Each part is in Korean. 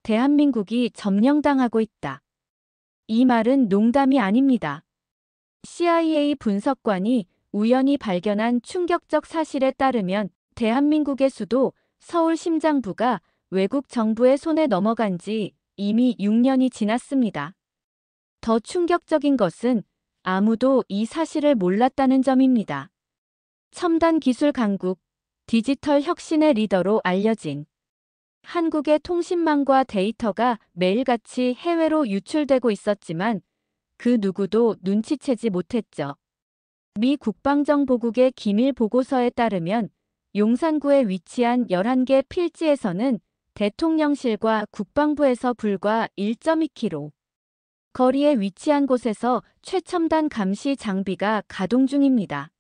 대한민국이 점령당하고 있다. 이 말은 농담이 아닙니다. CIA 분석관이 우연히 발견한 충격적 사실에 따르면 대한민국의 수도 서울 심장부가 외국 정부의 손에 넘어간 지 이미 6년이 지났습니다. 더 충격적인 것은 아무도 이 사실을 몰랐다는 점입니다. 첨단 기술 강국, 디지털 혁신의 리더로 알려진 한국의 통신망과 데이터가 매일같이 해외로 유출되고 있었지만 그 누구도 눈치채지 못했죠. 미 국방정보국의 기밀 보고서에 따르면 용산구에 위치한 11개 필지에서는 대통령실과 국방부에서 불과 1.2km 거리에 위치한 곳에서 최첨단 감시 장비가 가동 중입니다.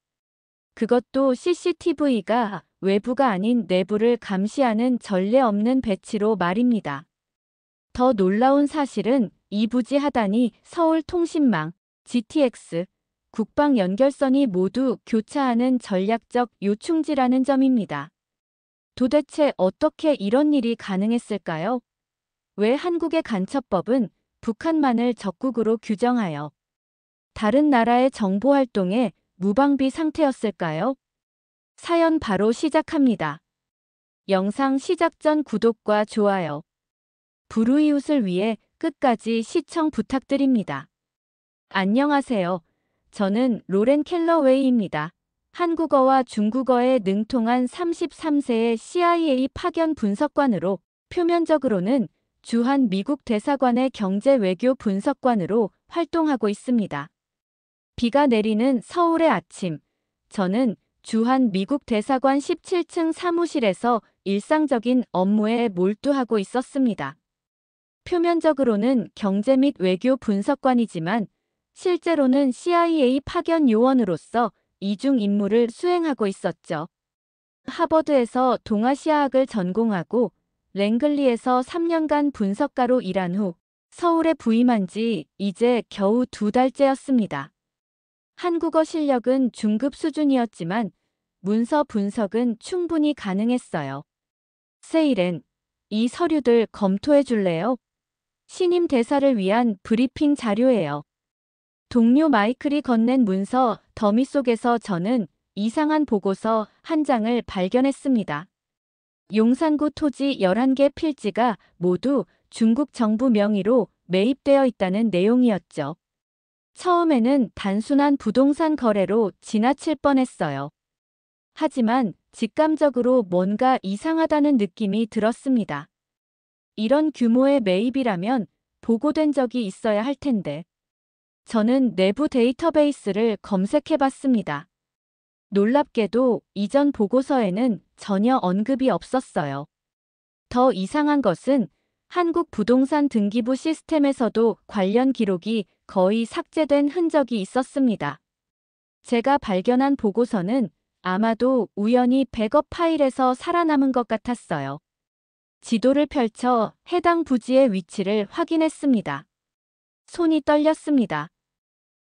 그것도 CCTV가 외부가 아닌 내부를 감시하는 전례 없는 배치로 말입니다. 더 놀라운 사실은 이 부지 하단이 서울통신망, GTX, 국방 연결선이 모두 교차하는 전략적 요충지라는 점입니다. 도대체 어떻게 이런 일이 가능했을까요? 왜 한국의 간첩법은 북한만을 적국으로 규정하여 다른 나라의 정보활동에 무방비 상태였을까요? 사연 바로 시작합니다. 영상 시작 전 구독과 좋아요, 불우이웃을 위해 끝까지 시청 부탁드립니다. 안녕하세요. 저는 로렌 켈러웨이입니다. 한국어와 중국어에 능통한 33세의 CIA 파견 분석관으로 표면적으로는 주한 미국 대사관의 경제 외교 분석관으로 활동하고 있습니다. 비가 내리는 서울의 아침, 저는 주한 미국 대사관 17층 사무실에서 일상적인 업무에 몰두하고 있었습니다. 표면적으로는 경제 및 외교 분석관이지만 실제로는 CIA 파견 요원으로서 이중 임무를 수행하고 있었죠. 하버드에서 동아시아학을 전공하고 랭글리에서 3년간 분석가로 일한 후 서울에 부임한 지 이제 겨우 2달째였습니다. 한국어 실력은 중급 수준이었지만 문서 분석은 충분히 가능했어요. 세일엔, 이 서류들 검토해 줄래요? 신임 대사를 위한 브리핑 자료예요. 동료 마이클이 건넨 문서 더미 속에서 저는 이상한 보고서 한 장을 발견했습니다. 용산구 토지 11개 필지가 모두 중국 정부 명의로 매입되어 있다는 내용이었죠. 처음에는 단순한 부동산 거래로 지나칠 뻔했어요. 하지만 직감적으로 뭔가 이상하다는 느낌이 들었습니다. 이런 규모의 매입이라면 보고된 적이 있어야 할 텐데. 저는 내부 데이터베이스를 검색해봤습니다. 놀랍게도 이전 보고서에는 전혀 언급이 없었어요. 더 이상한 것은 한국 부동산 등기부 시스템에서도 관련 기록이 거의 삭제된 흔적이 있었습니다. 제가 발견한 보고서는 아마도 우연히 백업 파일에서 살아남은 것 같았어요. 지도를 펼쳐 해당 부지의 위치를 확인했습니다. 손이 떨렸습니다.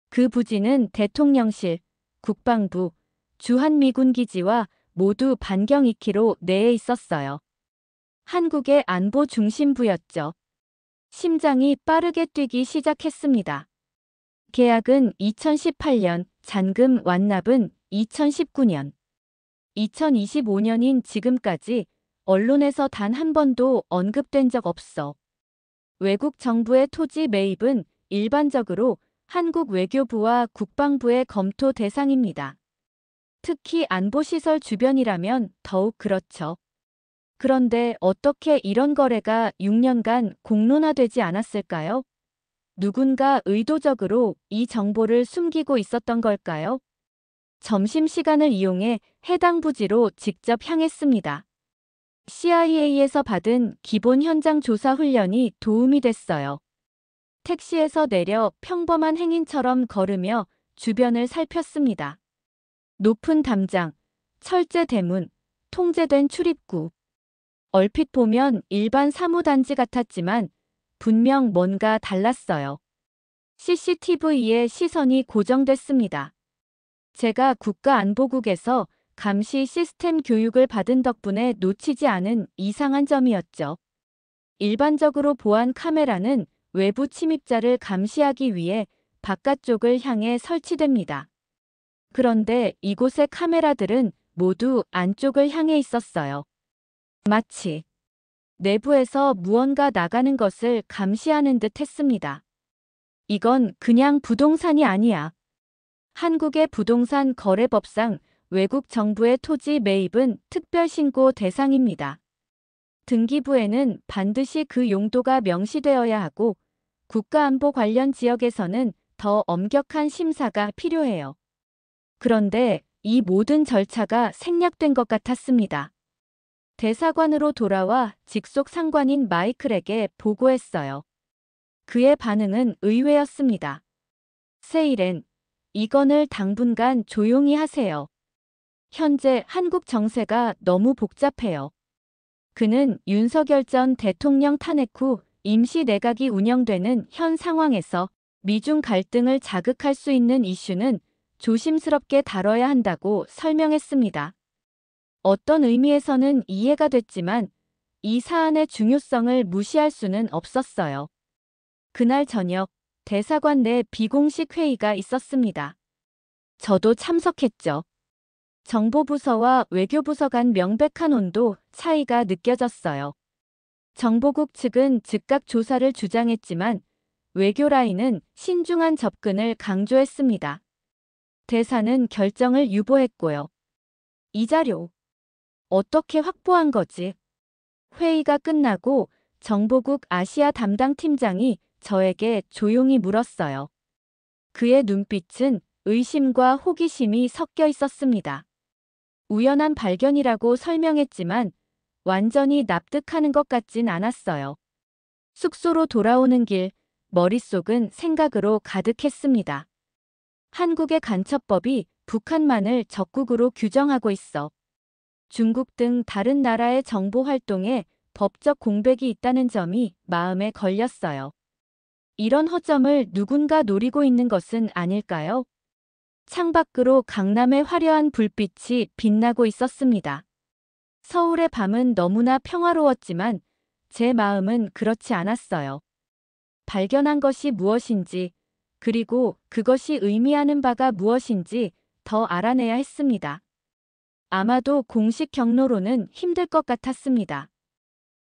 그 부지는 대통령실, 국방부, 주한미군기지와 모두 반경 2km 내에 있었어요. 한국의 안보 중심부였죠. 심장이 빠르게 뛰기 시작했습니다. 계약은 2018년, 잔금 완납은 2019년. 2025년인 지금까지 언론에서 단 한 번도 언급된 적 없어. 외국 정부의 토지 매입은 일반적으로 한국 외교부와 국방부의 검토 대상입니다. 특히 안보시설 주변이라면 더욱 그렇죠. 그런데 어떻게 이런 거래가 6년간 공론화되지 않았을까요? 누군가 의도적으로 이 정보를 숨기고 있었던 걸까요? 점심시간을 이용해 해당 부지로 직접 향했습니다. CIA에서 받은 기본 현장 조사 훈련이 도움이 됐어요. 택시에서 내려 평범한 행인처럼 걸으며 주변을 살폈습니다. 높은 담장, 철제 대문, 통제된 출입구. 얼핏 보면 일반 사무단지 같았지만 분명 뭔가 달랐어요. CCTV에 시선이 고정됐습니다. 제가 국가안보국에서 감시 시스템 교육을 받은 덕분에 놓치지 않은 이상한 점이었죠. 일반적으로 보안 카메라는 외부 침입자를 감시하기 위해 바깥쪽을 향해 설치됩니다. 그런데 이곳의 카메라들은 모두 안쪽을 향해 있었어요. 마치 내부에서 무언가 나가는 것을 감시하는 듯 했습니다. 이건 그냥 부동산이 아니야. 한국의 부동산 거래법상 외국 정부의 토지 매입은 특별신고 대상입니다. 등기부에는 반드시 그 용도가 명시되어야 하고 국가안보 관련 지역에서는 더 엄격한 심사가 필요해요. 그런데 이 모든 절차가 생략된 것 같았습니다. 대사관으로 돌아와 직속 상관인 마이클에게 보고했어요. 그의 반응은 의외였습니다. 세일엔, 이건을 당분간 조용히 하세요. 현재 한국 정세가 너무 복잡해요. 그는 윤석열 전 대통령 탄핵 후 임시 내각이 운영되는 현 상황에서 미중 갈등을 자극할 수 있는 이슈는 조심스럽게 다뤄야 한다고 설명했습니다. 어떤 의미에서는 이해가 됐지만 이 사안의 중요성을 무시할 수는 없었어요. 그날 저녁 대사관 내 비공식 회의가 있었습니다. 저도 참석했죠. 정보부서와 외교부서 간 명백한 온도 차이가 느껴졌어요. 정보국 측은 즉각 조사를 주장했지만 외교라인은 신중한 접근을 강조했습니다. 대사는 결정을 유보했고요. 이 자료 어떻게 확보한 거지? 회의가 끝나고 정보국 아시아 담당 팀장이 저에게 조용히 물었어요. 그의 눈빛은 의심과 호기심이 섞여 있었습니다. 우연한 발견이라고 설명했지만 완전히 납득하는 것 같진 않았어요. 숙소로 돌아오는 길, 머릿속은 생각으로 가득했습니다. 한국의 간첩법이 북한만을 적국으로 규정하고 있어 중국 등 다른 나라의 정보 활동에 법적 공백이 있다는 점이 마음에 걸렸어요. 이런 허점을 누군가 노리고 있는 것은 아닐까요? 창밖으로 강남의 화려한 불빛이 빛나고 있었습니다. 서울의 밤은 너무나 평화로웠지만 제 마음은 그렇지 않았어요. 발견한 것이 무엇인지, 그리고 그것이 의미하는 바가 무엇인지 더 알아내야 했습니다. 아마도 공식 경로로는 힘들 것 같았습니다.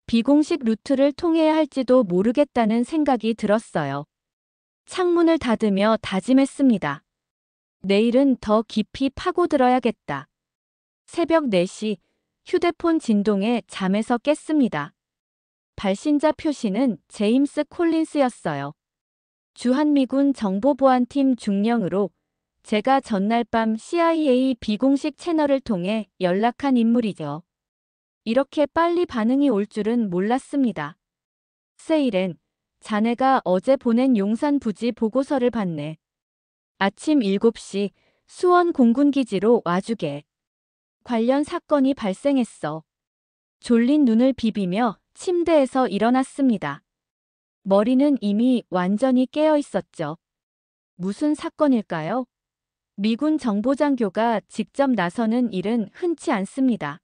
비공식 루트를 통해야 할지도 모르겠다는 생각이 들었어요. 창문을 닫으며 다짐했습니다. 내일은 더 깊이 파고들어야겠다. 새벽 4시 휴대폰 진동에 잠에서 깼습니다. 발신자 표시는 제임스 콜린스였어요. 주한미군 정보보안팀 중령으로 제가 전날 밤 CIA 비공식 채널을 통해 연락한 인물이죠. 이렇게 빨리 반응이 올 줄은 몰랐습니다. 세일엔, 자네가 어제 보낸 용산 부지 보고서를 봤네. 아침 7시 수원 공군기지로 와주게. 관련 사건이 발생했어. 졸린 눈을 비비며 침대에서 일어났습니다. 머리는 이미 완전히 깨어 있었죠. 무슨 사건일까요? 미군 정보장교가 직접 나서는 일은 흔치 않습니다.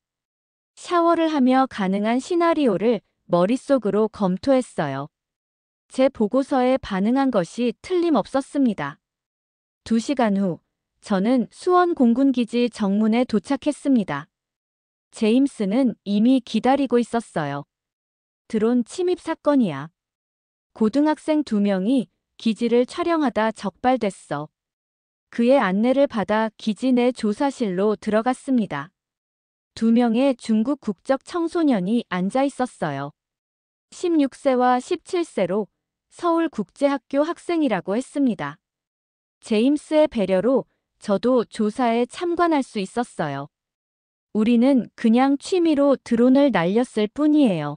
샤워를 하며 가능한 시나리오를 머릿속으로 검토했어요. 제 보고서에 반응한 것이 틀림없었습니다. 2시간 후, 저는 수원 공군기지 정문에 도착했습니다. 제임스는 이미 기다리고 있었어요. 드론 침입 사건이야. 고등학생 2명이 기지를 촬영하다 적발됐어. 그의 안내를 받아 기지 내 조사실로 들어갔습니다. 2명의 중국 국적 청소년이 앉아 있었어요. 16세와 17세로 서울국제학교 학생이라고 했습니다. 제임스의 배려로 저도 조사에 참관할 수 있었어요. 우리는 그냥 취미로 드론을 날렸을 뿐이에요.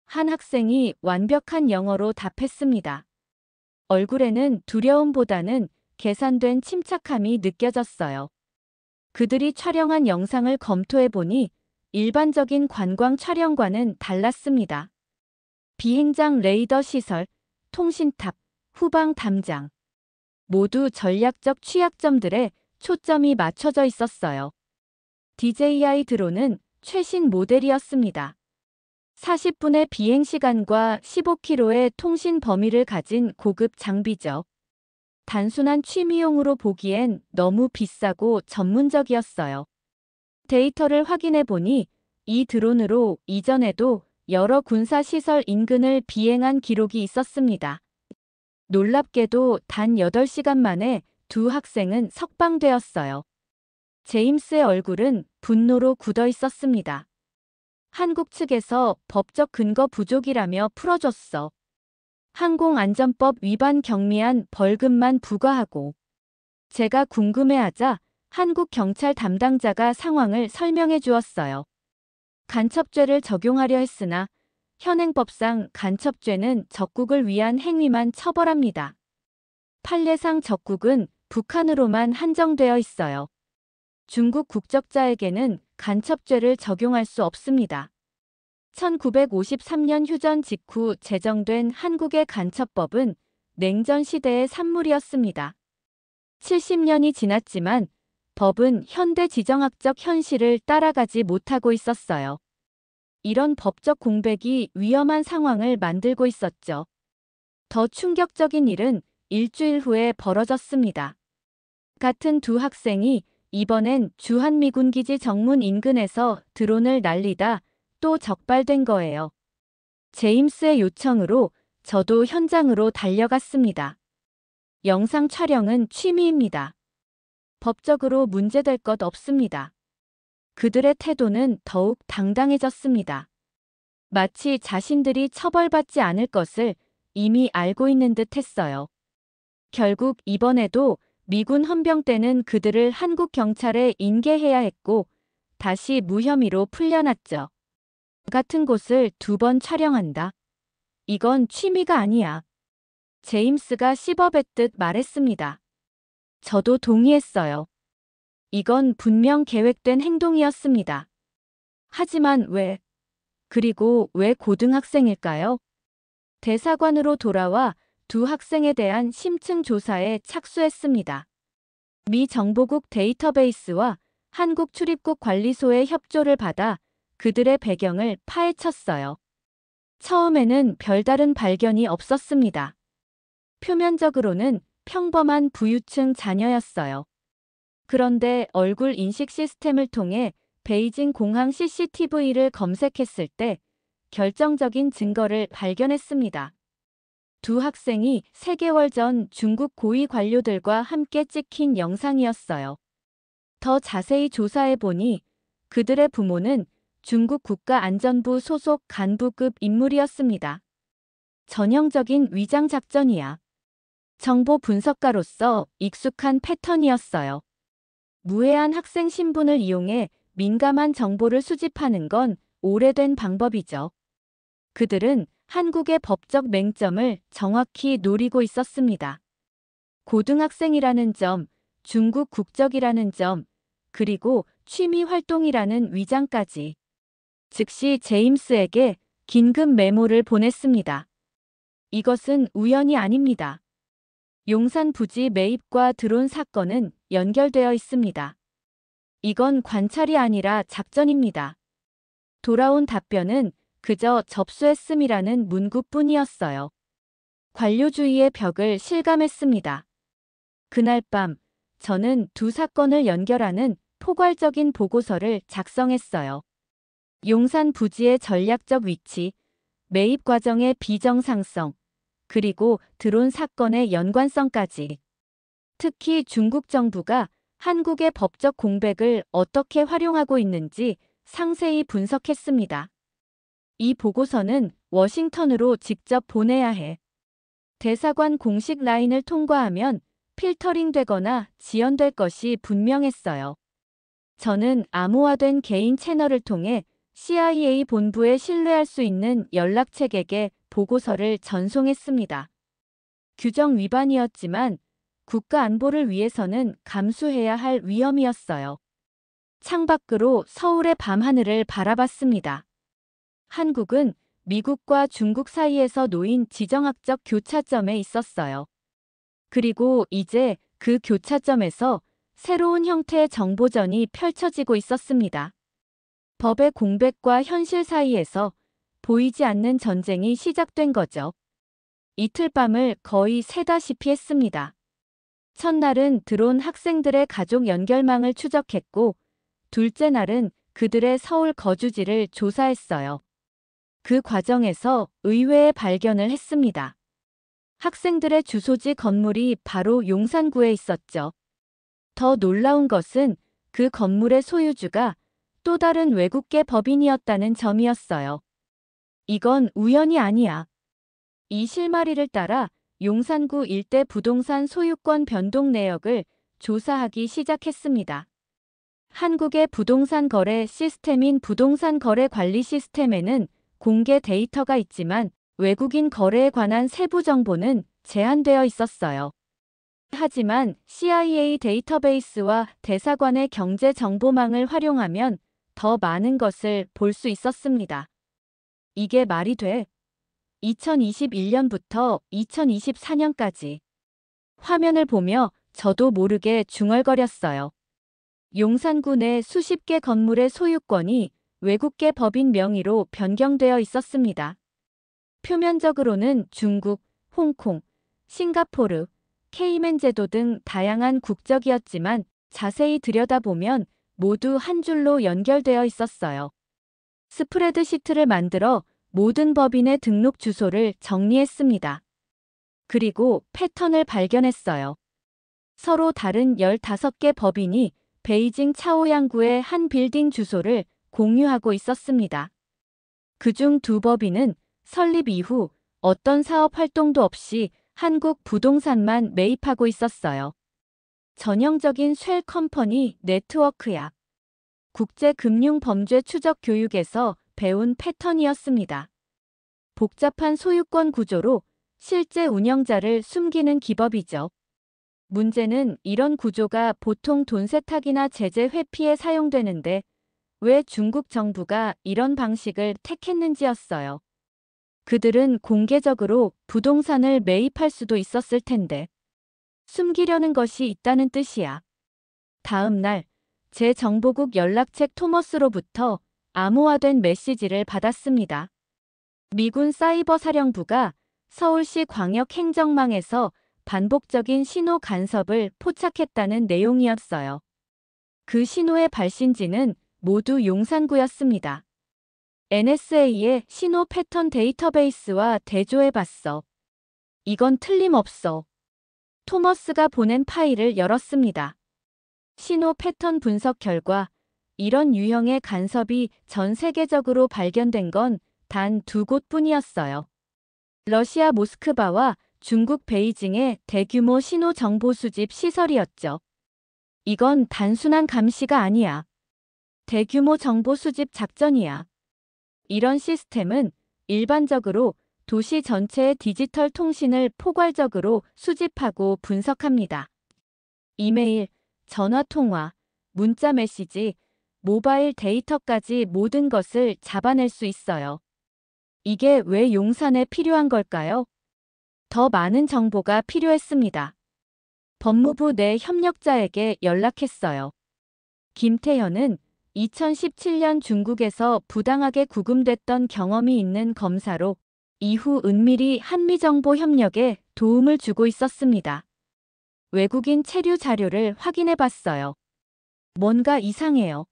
한 학생이 완벽한 영어로 답했습니다. 얼굴에는 두려움보다는 계산된 침착함이 느껴졌어요. 그들이 촬영한 영상을 검토해보니 일반적인 관광 촬영과는 달랐습니다. 비행장 레이더 시설, 통신탑, 후방 담장. 모두 전략적 취약점들에 초점이 맞춰져 있었어요. DJI 드론은 최신 모델이었습니다. 40분의 비행시간과 15km의 통신 범위를 가진 고급 장비죠. 단순한 취미용으로 보기엔 너무 비싸고 전문적이었어요. 데이터를 확인해 보니 이 드론으로 이전에도 여러 군사시설 인근을 비행한 기록이 있었습니다. 놀랍게도 단 8시간 만에 두 학생은 석방되었어요. 제임스의 얼굴은 분노로 굳어 있었습니다. 한국 측에서 법적 근거 부족이라며 풀어줬어. 항공안전법 위반 경미한 벌금만 부과하고. 제가 궁금해하자 한국 경찰 담당자가 상황을 설명해 주었어요. 간첩죄를 적용하려 했으나 현행법상 간첩죄는 적국을 위한 행위만 처벌합니다. 판례상 적국은 북한으로만 한정되어 있어요. 중국 국적자에게는 간첩죄를 적용할 수 없습니다. 1953년 휴전 직후 제정된 한국의 간첩법은 냉전 시대의 산물이었습니다. 70년이 지났지만 법은 현대 지정학적 현실을 따라가지 못하고 있었어요. 이런 법적 공백이 위험한 상황을 만들고 있었죠. 더 충격적인 일은 일주일 후에 벌어졌습니다. 같은 두 학생이 이번엔 주한미군기지 정문 인근에서 드론을 날리다 또 적발된 거예요. 제임스의 요청으로 저도 현장으로 달려갔습니다. 영상 촬영은 취미입니다. 법적으로 문제될 것 없습니다. 그들의 태도는 더욱 당당해졌습니다. 마치 자신들이 처벌받지 않을 것을 이미 알고 있는 듯 했어요. 결국 이번에도 미군 헌병대는 그들을 한국 경찰에 인계해야 했고 다시 무혐의로 풀려났죠. 같은 곳을 2번 촬영한다. 이건 취미가 아니야. 제임스가 씹어뱉듯 말했습니다. 저도 동의했어요. 이건 분명 계획된 행동이었습니다. 하지만 왜? 그리고 왜 고등학생일까요? 대사관으로 돌아와 두 학생에 대한 심층 조사에 착수했습니다. 미 정보국 데이터베이스와 한국 출입국 관리소의 협조를 받아 그들의 배경을 파헤쳤어요. 처음에는 별다른 발견이 없었습니다. 표면적으로는 평범한 부유층 자녀였어요. 그런데 얼굴 인식 시스템을 통해 베이징 공항 CCTV를 검색했을 때 결정적인 증거를 발견했습니다. 두 학생이 3개월 전 중국 고위 관료들과 함께 찍힌 영상이었어요. 더 자세히 조사해보니 그들의 부모는 중국 국가안전부 소속 간부급 인물이었습니다. 전형적인 위장 작전이야. 정보 분석가로서 익숙한 패턴이었어요. 무해한 학생 신분을 이용해 민감한 정보를 수집하는 건 오래된 방법이죠. 그들은 한국의 법적 맹점을 정확히 노리고 있었습니다. 고등학생이라는 점, 중국 국적이라는 점, 그리고 취미 활동이라는 위장까지. 즉시 제임스에게 긴급 메모를 보냈습니다. 이것은 우연이 아닙니다. 용산 부지 매입과 드론 사건은 연결되어 있습니다. 이건 관찰이 아니라 작전입니다. 돌아온 답변은 그저 접수했음이라는 문구뿐이었어요. 관료주의의 벽을 실감했습니다. 그날 밤 저는 두 사건을 연결하는 포괄적인 보고서를 작성했어요. 용산 부지의 전략적 위치, 매입 과정의 비정상성, 그리고 드론 사건의 연관성까지. 특히 중국 정부가 한국의 법적 공백을 어떻게 활용하고 있는지 상세히 분석했습니다. 이 보고서는 워싱턴으로 직접 보내야 해. 대사관 공식 라인을 통과하면 필터링되거나 지연될 것이 분명했어요. 저는 암호화된 개인 채널을 통해 CIA 본부에 신뢰할 수 있는 연락책에게 보고서를 전송했습니다. 규정 위반이었지만 국가 안보를 위해서는 감수해야 할 위험이었어요. 창밖으로 서울의 밤하늘을 바라봤습니다. 한국은 미국과 중국 사이에서 놓인 지정학적 교차점에 있었어요. 그리고 이제 그 교차점에서 새로운 형태의 정보전이 펼쳐지고 있었습니다. 법의 공백과 현실 사이에서 보이지 않는 전쟁이 시작된 거죠. 이틀 밤을 거의 새다시피 했습니다. 첫날은 드론 학생들의 가족 연결망을 추적했고, 둘째 날은 그들의 서울 거주지를 조사했어요. 그 과정에서 의외의 발견을 했습니다. 학생들의 주소지 건물이 바로 용산구에 있었죠. 더 놀라운 것은 그 건물의 소유주가 또 다른 외국계 법인이었다는 점이었어요. 이건 우연이 아니야. 이 실마리를 따라 용산구 일대 부동산 소유권 변동 내역을 조사하기 시작했습니다. 한국의 부동산 거래 시스템인 부동산 거래 관리 시스템에는 공개 데이터가 있지만 외국인 거래에 관한 세부 정보는 제한되어 있었어요. 하지만 CIA 데이터베이스와 대사관의 경제 정보망을 활용하면 더 많은 것을 볼 수 있었습니다. 이게 말이 돼? 2021년부터 2024년까지 화면을 보며 저도 모르게 중얼거렸어요. 용산구 내 수십 개 건물의 소유권이 외국계 법인 명의로 변경되어 있었습니다. 표면적으로는 중국, 홍콩, 싱가포르, 케이맨 제도 등 다양한 국적이었지만 자세히 들여다보면 모두 한 줄로 연결되어 있었어요. 스프레드시트를 만들어 모든 법인의 등록 주소를 정리했습니다. 그리고 패턴을 발견했어요. 서로 다른 15개 법인이 베이징 차오양구의 한 빌딩 주소를 공유하고 있었습니다. 그중 두 법인은 설립 이후 어떤 사업 활동도 없이 한국 부동산만 매입하고 있었어요. 전형적인 쉘 컴퍼니 네트워크야. 국제금융범죄 추적 교육에서 배운 패턴이었습니다. 복잡한 소유권 구조로 실제 운영자를 숨기는 기법이죠. 문제는 이런 구조가 보통 돈 세탁이나 제재 회피에 사용되는데 왜 중국 정부가 이런 방식을 택했는지였어요. 그들은 공개적으로 부동산을 매입할 수도 있었을 텐데 숨기려는 것이 있다는 뜻이야. 다음 날 제 정보국 연락책 토머스로부터 암호화된 메시지를 받았습니다. 미군 사이버 사령부가 서울시 광역 행정망에서 반복적인 신호 간섭을 포착했다는 내용이었어요. 그 신호의 발신지는 모두 용산구였습니다. NSA의 신호 패턴 데이터베이스와 대조해봤어. 이건 틀림없어. 토머스가 보낸 파일을 열었습니다. 신호 패턴 분석 결과 이런 유형의 간섭이 전 세계적으로 발견된 건 단 2곳뿐이었어요. 러시아 모스크바와 중국 베이징의 대규모 신호 정보 수집 시설이었죠. 이건 단순한 감시가 아니야. 대규모 정보 수집 작전이야. 이런 시스템은 일반적으로 도시 전체의 디지털 통신을 포괄적으로 수집하고 분석합니다. 이메일, 전화통화, 문자 메시지, 모바일 데이터까지 모든 것을 잡아낼 수 있어요. 이게 왜 용산에 필요한 걸까요? 더 많은 정보가 필요했습니다. 법무부 내 협력자에게 연락했어요. 김태현은 2017년 중국에서 부당하게 구금됐던 경험이 있는 검사로 이후 은밀히 한미정보 협력에 도움을 주고 있었습니다. 외국인 체류 자료를 확인해 봤어요. 뭔가 이상해요.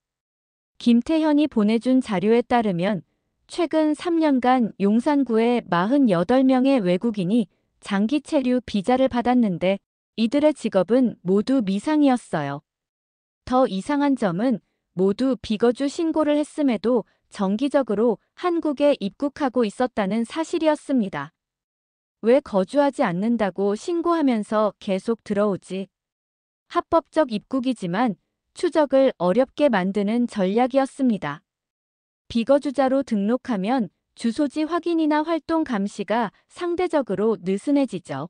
김태현이 보내준 자료에 따르면 최근 3년간 용산구에 48명의 외국인이 장기 체류 비자를 받았는데 이들의 직업은 모두 미상이었어요. 더 이상한 점은 모두 비거주 신고를 했음에도 정기적으로 한국에 입국하고 있었다는 사실이었습니다. 왜 거주하지 않는다고 신고하면서 계속 들어오지? 합법적 입국이지만 추적을 어렵게 만드는 전략이었습니다. 비거주자로 등록하면 주소지 확인이나 활동 감시가 상대적으로 느슨해지죠.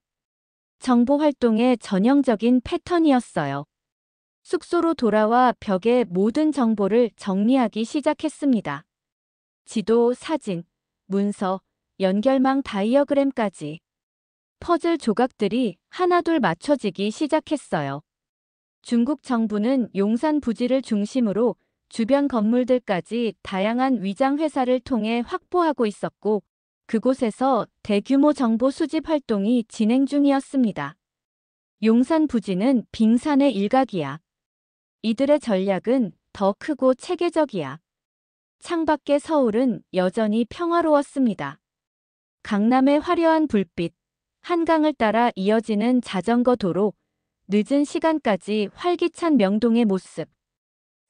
정보 활동의 전형적인 패턴이었어요. 숙소로 돌아와 벽에 모든 정보를 정리하기 시작했습니다. 지도, 사진, 문서, 연결망 다이어그램까지. 퍼즐 조각들이 하나둘 맞춰지기 시작했어요. 중국 정부는 용산 부지를 중심으로 주변 건물들까지 다양한 위장 회사를 통해 확보하고 있었고, 그곳에서 대규모 정보 수집 활동이 진행 중이었습니다. 용산 부지는 빙산의 일각이야. 이들의 전략은 더 크고 체계적이야. 창밖의 서울은 여전히 평화로웠습니다. 강남의 화려한 불빛, 한강을 따라 이어지는 자전거 도로, 늦은 시간까지 활기찬 명동의 모습.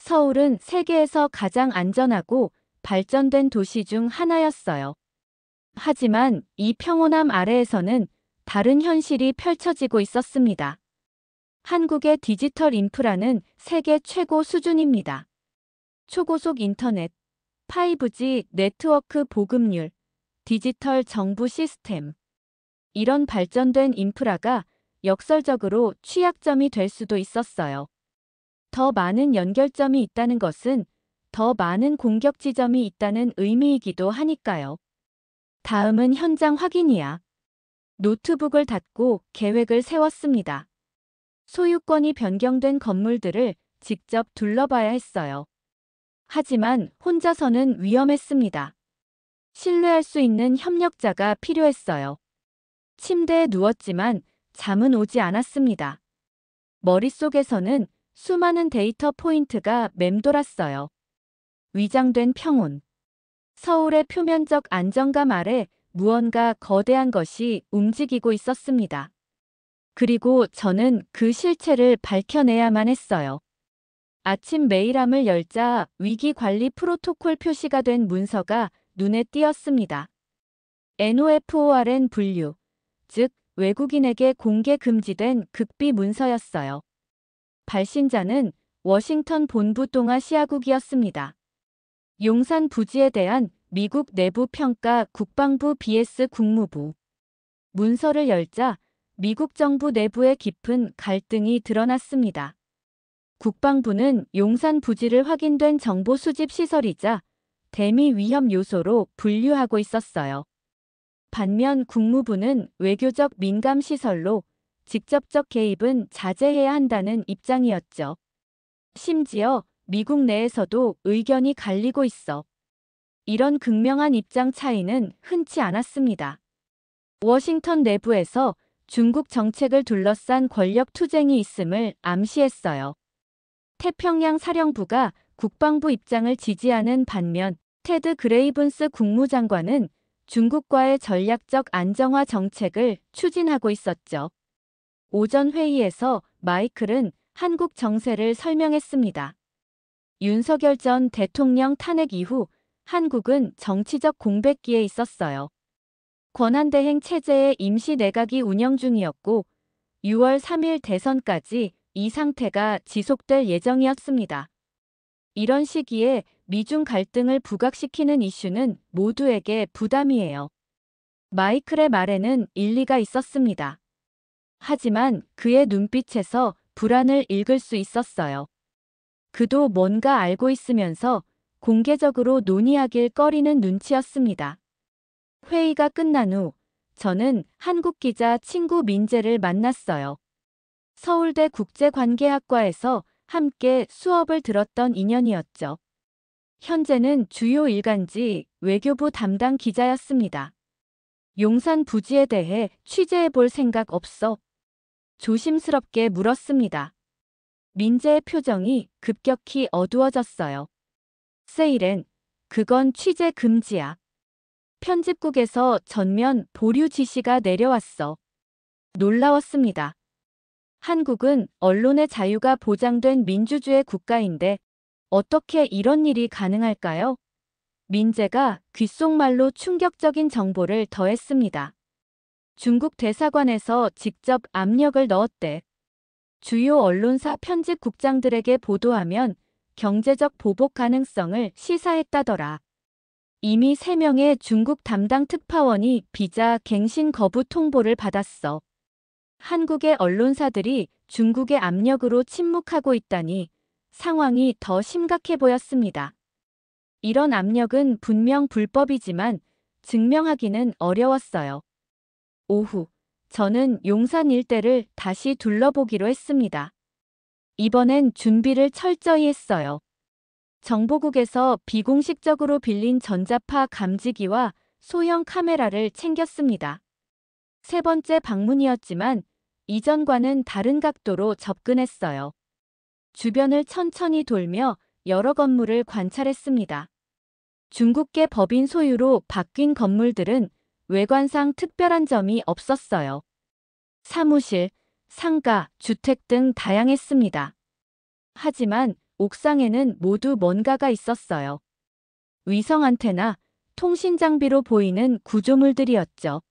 서울은 세계에서 가장 안전하고 발전된 도시 중 하나였어요. 하지만 이 평온함 아래에서는 다른 현실이 펼쳐지고 있었습니다. 한국의 디지털 인프라는 세계 최고 수준입니다. 초고속 인터넷, 5G 네트워크 보급률, 디지털 정부 시스템. 이런 발전된 인프라가 역설적으로 취약점이 될 수도 있었어요. 더 많은 연결점이 있다는 것은 더 많은 공격 지점이 있다는 의미이기도 하니까요. 다음은 현장 확인이야. 노트북을 닫고 계획을 세웠습니다. 소유권이 변경된 건물들을 직접 둘러봐야 했어요. 하지만 혼자서는 위험했습니다. 신뢰할 수 있는 협력자가 필요했어요. 침대에 누웠지만 잠은 오지 않았습니다. 머릿속에서는 수많은 데이터 포인트가 맴돌았어요. 위장된 평온. 서울의 표면적 안정감 아래 무언가 거대한 것이 움직이고 있었습니다. 그리고 저는 그 실체를 밝혀내야만 했어요. 아침 메일함을 열자 위기관리 프로토콜 표시가 된 문서가 눈에 띄었습니다. NOFORN 분류, 즉 외국인에게 공개 금지된 극비 문서였어요. 발신자는 워싱턴 본부 동아시아국이었습니다. 용산 부지에 대한 미국 내부 평가 국방부 vs 국무부. 문서를 열자 미국 정부 내부의 깊은 갈등이 드러났습니다. 국방부는 용산 부지를 확인된 정보 수집 시설이자 대미 위험 요소로 분류하고 있었어요. 반면 국무부는 외교적 민감 시설로 직접적 개입은 자제해야 한다는 입장이었죠. 심지어 미국 내에서도 의견이 갈리고 있어 이런 극명한 입장 차이는 흔치 않았습니다. 워싱턴 내부에서 중국 정책을 둘러싼 권력 투쟁이 있음을 암시했어요. 태평양 사령부가 국방부 입장을 지지하는 반면 테드 그레이븐스 국무장관은 중국과의 전략적 안정화 정책을 추진하고 있었죠. 오전 회의에서 마이클은 한국 정세를 설명했습니다. 윤석열 전 대통령 탄핵 이후 한국은 정치적 공백기에 있었어요. 권한대행 체제의 임시 내각이 운영 중이었고 6월 3일 대선까지 이 상태가 지속될 예정이었습니다. 이런 시기에 미중 갈등을 부각시키는 이슈는 모두에게 부담이에요. 마이클의 말에는 일리가 있었습니다. 하지만 그의 눈빛에서 불안을 읽을 수 있었어요. 그도 뭔가 알고 있으면서 공개적으로 논의하길 꺼리는 눈치였습니다. 회의가 끝난 후 저는 한국 기자 친구 민재를 만났어요. 서울대 국제관계학과에서 함께 수업을 들었던 인연이었죠. 현재는 주요 일간지 외교부 담당 기자였습니다. 용산 부지에 대해 취재해볼 생각 없어? 조심스럽게 물었습니다. 민재의 표정이 급격히 어두워졌어요. 세일엔 그건 취재 금지야. 편집국에서 전면 보류 지시가 내려왔어. 놀라웠습니다. 한국은 언론의 자유가 보장된 민주주의 국가인데 어떻게 이런 일이 가능할까요? 민재가 귓속말로 충격적인 정보를 더했습니다. 중국 대사관에서 직접 압력을 넣었대. 주요 언론사 편집국장들에게 보도하면 경제적 보복 가능성을 시사했다더라. 이미 3명의 중국 담당 특파원이 비자 갱신 거부 통보를 받았어. 한국의 언론사들이 중국의 압력으로 침묵하고 있다니 상황이 더 심각해 보였습니다. 이런 압력은 분명 불법이지만 증명하기는 어려웠어요. 오후, 저는 용산 일대를 다시 둘러보기로 했습니다. 이번엔 준비를 철저히 했어요. 정보국에서 비공식적으로 빌린 전자파 감지기와 소형 카메라를 챙겼습니다. 세 번째 방문이었지만 이전과는 다른 각도로 접근했어요. 주변을 천천히 돌며 여러 건물을 관찰했습니다. 중국계 법인 소유로 바뀐 건물들은 외관상 특별한 점이 없었어요. 사무실, 상가, 주택 등 다양했습니다. 하지만 옥상에는 모두 뭔가가 있었어요. 위성 안테나, 통신 장비로 보이는 구조물들이었죠.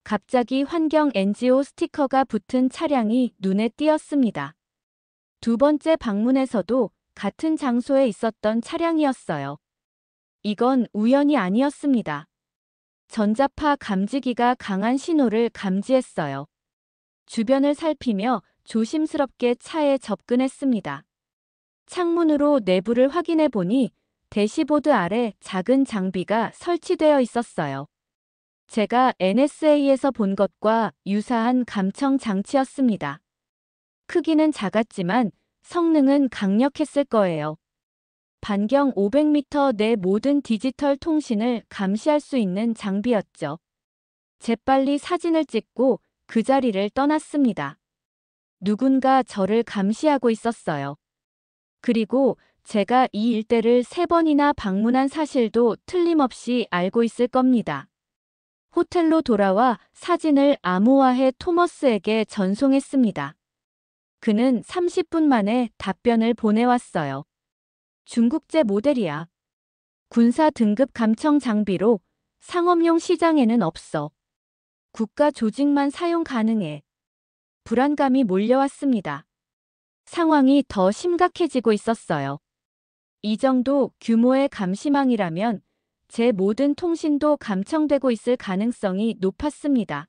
갑자기 환경 NGO 스티커가 붙은 차량이 눈에 띄었습니다. 두 번째 방문에서도 같은 장소에 있었던 차량이었어요. 이건 우연이 아니었습니다. 전자파 감지기가 강한 신호를 감지했어요. 주변을 살피며 조심스럽게 차에 접근했습니다. 창문으로 내부를 확인해 보니 대시보드 아래 작은 장비가 설치되어 있었어요. 제가 NSA에서 본 것과 유사한 감청 장치였습니다. 크기는 작았지만 성능은 강력했을 거예요. 반경 500m 내 모든 디지털 통신을 감시할 수 있는 장비였죠. 재빨리 사진을 찍고 그 자리를 떠났습니다. 누군가 저를 감시하고 있었어요. 그리고 제가 이 일대를 3번이나 방문한 사실도 틀림없이 알고 있을 겁니다. 호텔로 돌아와 사진을 암호화해 토머스에게 전송했습니다. 그는 30분 만에 답변을 보내왔어요. 중국제 모델이야. 군사 등급 감청 장비로 상업용 시장에는 없어. 국가 조직만 사용 가능해. 불안감이 몰려왔습니다. 상황이 더 심각해지고 있었어요. 이 정도 규모의 감시망이라면 제 모든 통신도 감청되고 있을 가능성이 높았습니다.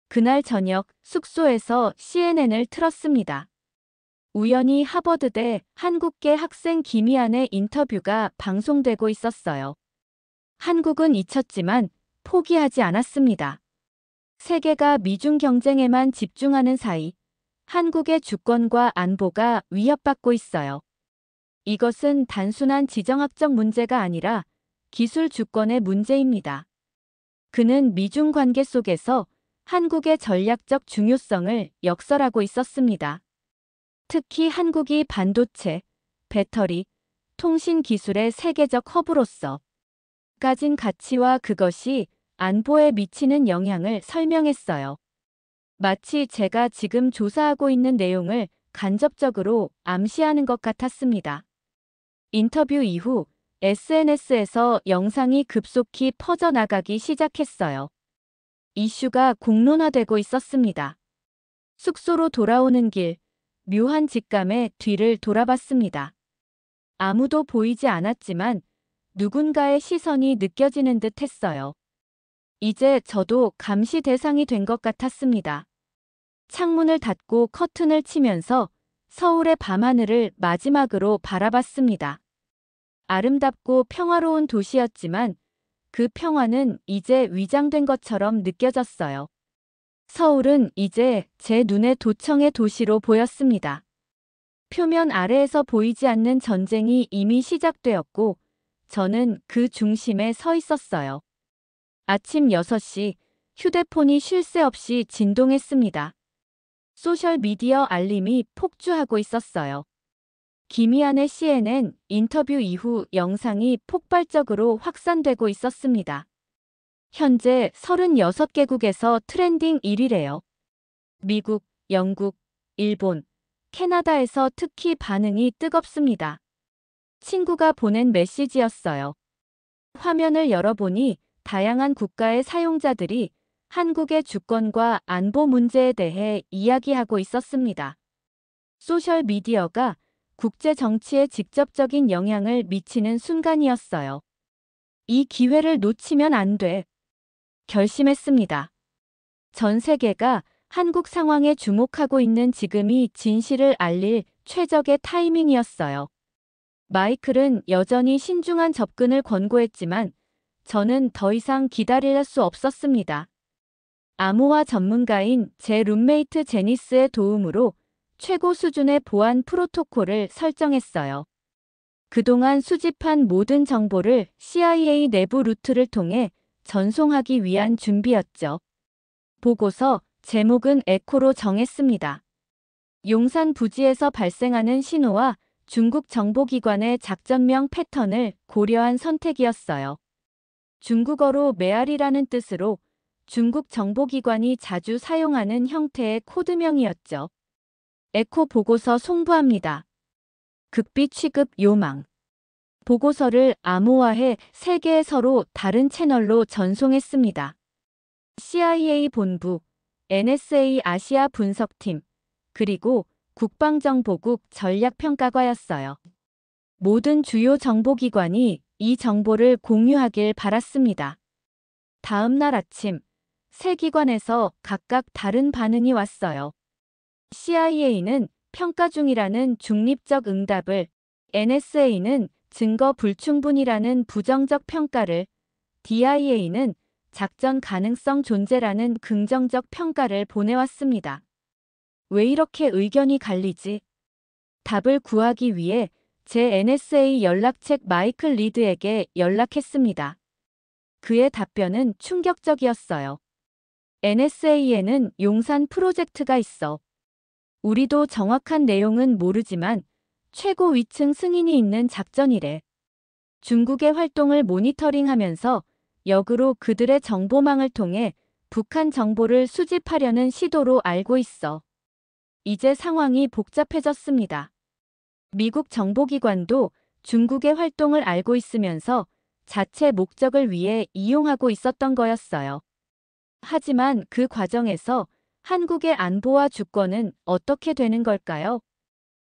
그날 저녁 숙소에서 CNN을 틀었습니다. 우연히 하버드대 한국계 학생 김희안의 인터뷰가 방송되고 있었어요. 한국은 잊혔지만 포기하지 않았습니다. 세계가 미중 경쟁에만 집중하는 사이 한국의 주권과 안보가 위협받고 있어요. 이것은 단순한 지정학적 문제가 아니라 기술 주권의 문제입니다. 그는 미중 관계 속에서 한국의 전략적 중요성을 역설하고 있었습니다. 특히 한국이 반도체, 배터리, 통신 기술의 세계적 허브로서 가진 가치와 그것이 안보에 미치는 영향을 설명했어요. 마치 제가 지금 조사하고 있는 내용을 간접적으로 암시하는 것 같았습니다. 인터뷰 이후 SNS에서 영상이 급속히 퍼져나가기 시작했어요. 이슈가 공론화되고 있었습니다. 숙소로 돌아오는 길, 묘한 직감에 뒤를 돌아봤습니다. 아무도 보이지 않았지만 누군가의 시선이 느껴지는 듯 했어요. 이제 저도 감시 대상이 된 것 같았습니다. 창문을 닫고 커튼을 치면서 서울의 밤하늘을 마지막으로 바라봤습니다. 아름답고 평화로운 도시였지만 그 평화는 이제 위장된 것처럼 느껴졌어요. 서울은 이제 제 눈에 도청의 도시로 보였습니다. 표면 아래에서 보이지 않는 전쟁이 이미 시작되었고 저는 그 중심에 서 있었어요. 아침 6시 휴대폰이 쉴 새 없이 진동했습니다. 소셜미디어 알림이 폭주하고 있었어요. 김희안의 CNN 인터뷰 이후 영상이 폭발적으로 확산되고 있었습니다. 현재 36개국에서 트렌딩 1위래요. 미국, 영국, 일본, 캐나다에서 특히 반응이 뜨겁습니다. 친구가 보낸 메시지였어요. 화면을 열어보니 다양한 국가의 사용자들이 한국의 주권과 안보 문제에 대해 이야기하고 있었습니다. 소셜미디어가 국제 정치에 직접적인 영향을 미치는 순간이었어요. 이 기회를 놓치면 안 돼. 결심했습니다. 전 세계가 한국 상황에 주목하고 있는 지금이 진실을 알릴 최적의 타이밍이었어요. 마이클은 여전히 신중한 접근을 권고했지만 저는 더 이상 기다릴 수 없었습니다. 암호화 전문가인 제 룸메이트 제니스의 도움으로 최고 수준의 보안 프로토콜을 설정했어요. 그동안 수집한 모든 정보를 CIA 내부 루트를 통해 전송하기 위한 준비였죠. 보고서 제목은 에코로 정했습니다. 용산 부지에서 발생하는 신호와 중국 정보기관의 작전명 패턴을 고려한 선택이었어요. 중국어로 메아리라는 뜻으로 중국 정보기관이 자주 사용하는 형태의 코드명이었죠. 에코 보고서 송부합니다. 극비 취급 요망. 보고서를 암호화해 3개의 서로 다른 채널로 전송했습니다. CIA 본부, NSA 아시아 분석팀, 그리고 국방정보국 전략평가과였어요. 모든 주요 정보기관이 이 정보를 공유하길 바랐습니다. 다음 날 아침, 세 기관에서 각각 다른 반응이 왔어요. CIA는 평가 중이라는 중립적 응답을, NSA는 증거 불충분이라는 부정적 평가를, DIA는 작전 가능성 존재라는 긍정적 평가를 보내왔습니다. 왜 이렇게 의견이 갈리지? 답을 구하기 위해 제 NSA 연락책 마이클 리드에게 연락했습니다. 그의 답변은 충격적이었어요. NSA에는 용산 프로젝트가 있어. 우리도 정확한 내용은 모르지만 최고 위층 승인이 있는 작전이래. 중국의 활동을 모니터링하면서 역으로 그들의 정보망을 통해 북한 정보를 수집하려는 시도로 알고 있어. 이제 상황이 복잡해졌습니다. 미국 정보기관도 중국의 활동을 알고 있으면서 자체 목적을 위해 이용하고 있었던 거였어요. 하지만 그 과정에서 한국의 안보와 주권은 어떻게 되는 걸까요?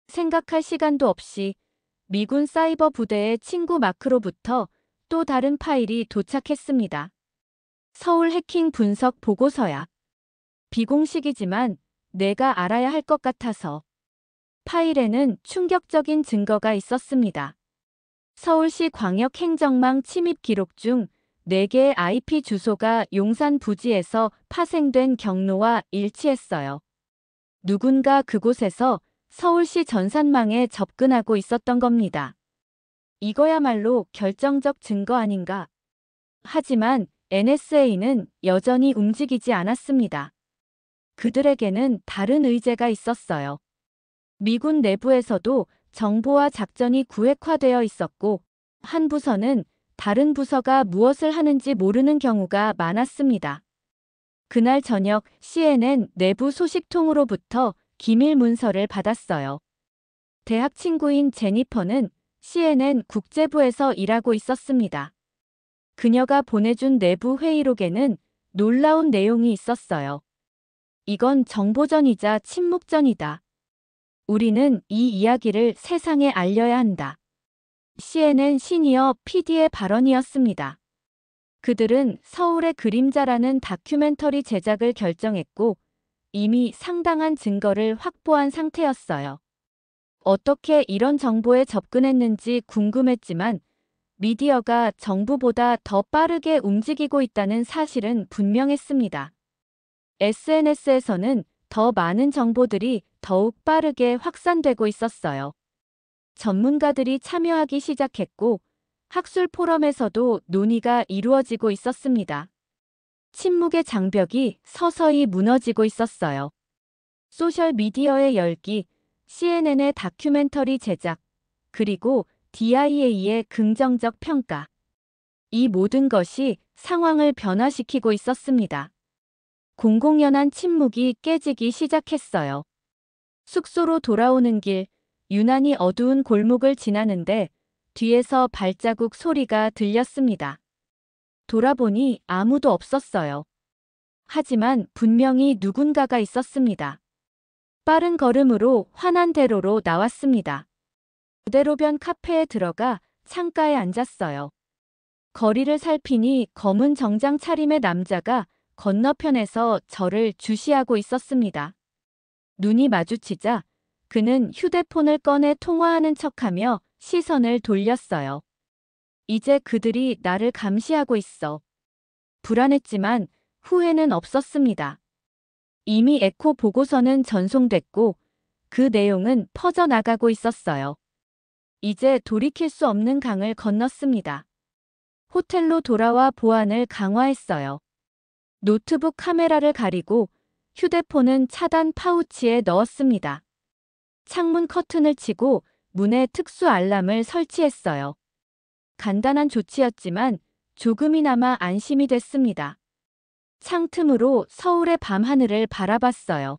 생각할 시간도 없이 미군 사이버 부대의 친구 마크로부터 또 다른 파일이 도착했습니다. 서울 해킹 분석 보고서야. 비공식이지만 내가 알아야 할 것 같아서. 파일에는 충격적인 증거가 있었습니다. 서울시 광역행정망 침입 기록 중 4개의 IP 주소가 용산 부지에서 파생된 경로와 일치했어요. 누군가 그곳에서 서울시 전산망에 접근하고 있었던 겁니다. 이거야말로 결정적 증거 아닌가? 하지만 NSA는 여전히 움직이지 않았습니다. 그들에게는 다른 의제가 있었어요. 미군 내부에서도 정보와 작전이 구획화되어 있었고, 한 부서는 다른 부서가 무엇을 하는지 모르는 경우가 많았습니다. 그날 저녁 CNN 내부 소식통으로부터 기밀 문서를 받았어요. 대학 친구인 제니퍼는 CNN 국제부에서 일하고 있었습니다. 그녀가 보내준 내부 회의록에는 놀라운 내용이 있었어요. 이건 정보전이자 침묵전이다. 우리는 이 이야기를 세상에 알려야 한다. CNN 시니어 PD의 발언이었습니다. 그들은 서울의 그림자라는 다큐멘터리 제작을 결정했고 이미 상당한 증거를 확보한 상태였어요. 어떻게 이런 정보에 접근했는지 궁금했지만 미디어가 정부보다 더 빠르게 움직이고 있다는 사실은 분명했습니다. SNS에서는 더 많은 정보들이 더욱 빠르게 확산되고 있었어요. 전문가들이 참여하기 시작했고 학술 포럼에서도 논의가 이루어지고 있었습니다. 침묵의 장벽이 서서히 무너지고 있었어요. 소셜미디어의 열기, CNN의 다큐멘터리 제작, 그리고 DIA의 긍정적 평가. 이 모든 것이 상황을 변화시키고 있었습니다. 공공연한 침묵이 깨지기 시작했어요. 숙소로 돌아오는 길, 유난히 어두운 골목을 지나는데 뒤에서 발자국 소리가 들렸습니다. 돌아보니 아무도 없었어요. 하지만 분명히 누군가가 있었습니다. 빠른 걸음으로 환한대로로 나왔습니다. 그대로변 카페에 들어가 창가에 앉았어요. 거리를 살피니 검은 정장 차림의 남자가 건너편에서 저를 주시하고 있었습니다. 눈이 마주치자 그는 휴대폰을 꺼내 통화하는 척하며 시선을 돌렸어요. 이제 그들이 나를 감시하고 있어. 불안했지만 후회는 없었습니다. 이미 에코 보고서는 전송됐고 그 내용은 퍼져나가고 있었어요. 이제 돌이킬 수 없는 강을 건넜습니다. 호텔로 돌아와 보안을 강화했어요. 노트북 카메라를 가리고 휴대폰은 차단 파우치에 넣었습니다. 창문 커튼을 치고 문에 특수 알람을 설치했어요. 간단한 조치였지만 조금이나마 안심이 됐습니다. 창틈으로 서울의 밤하늘을 바라봤어요.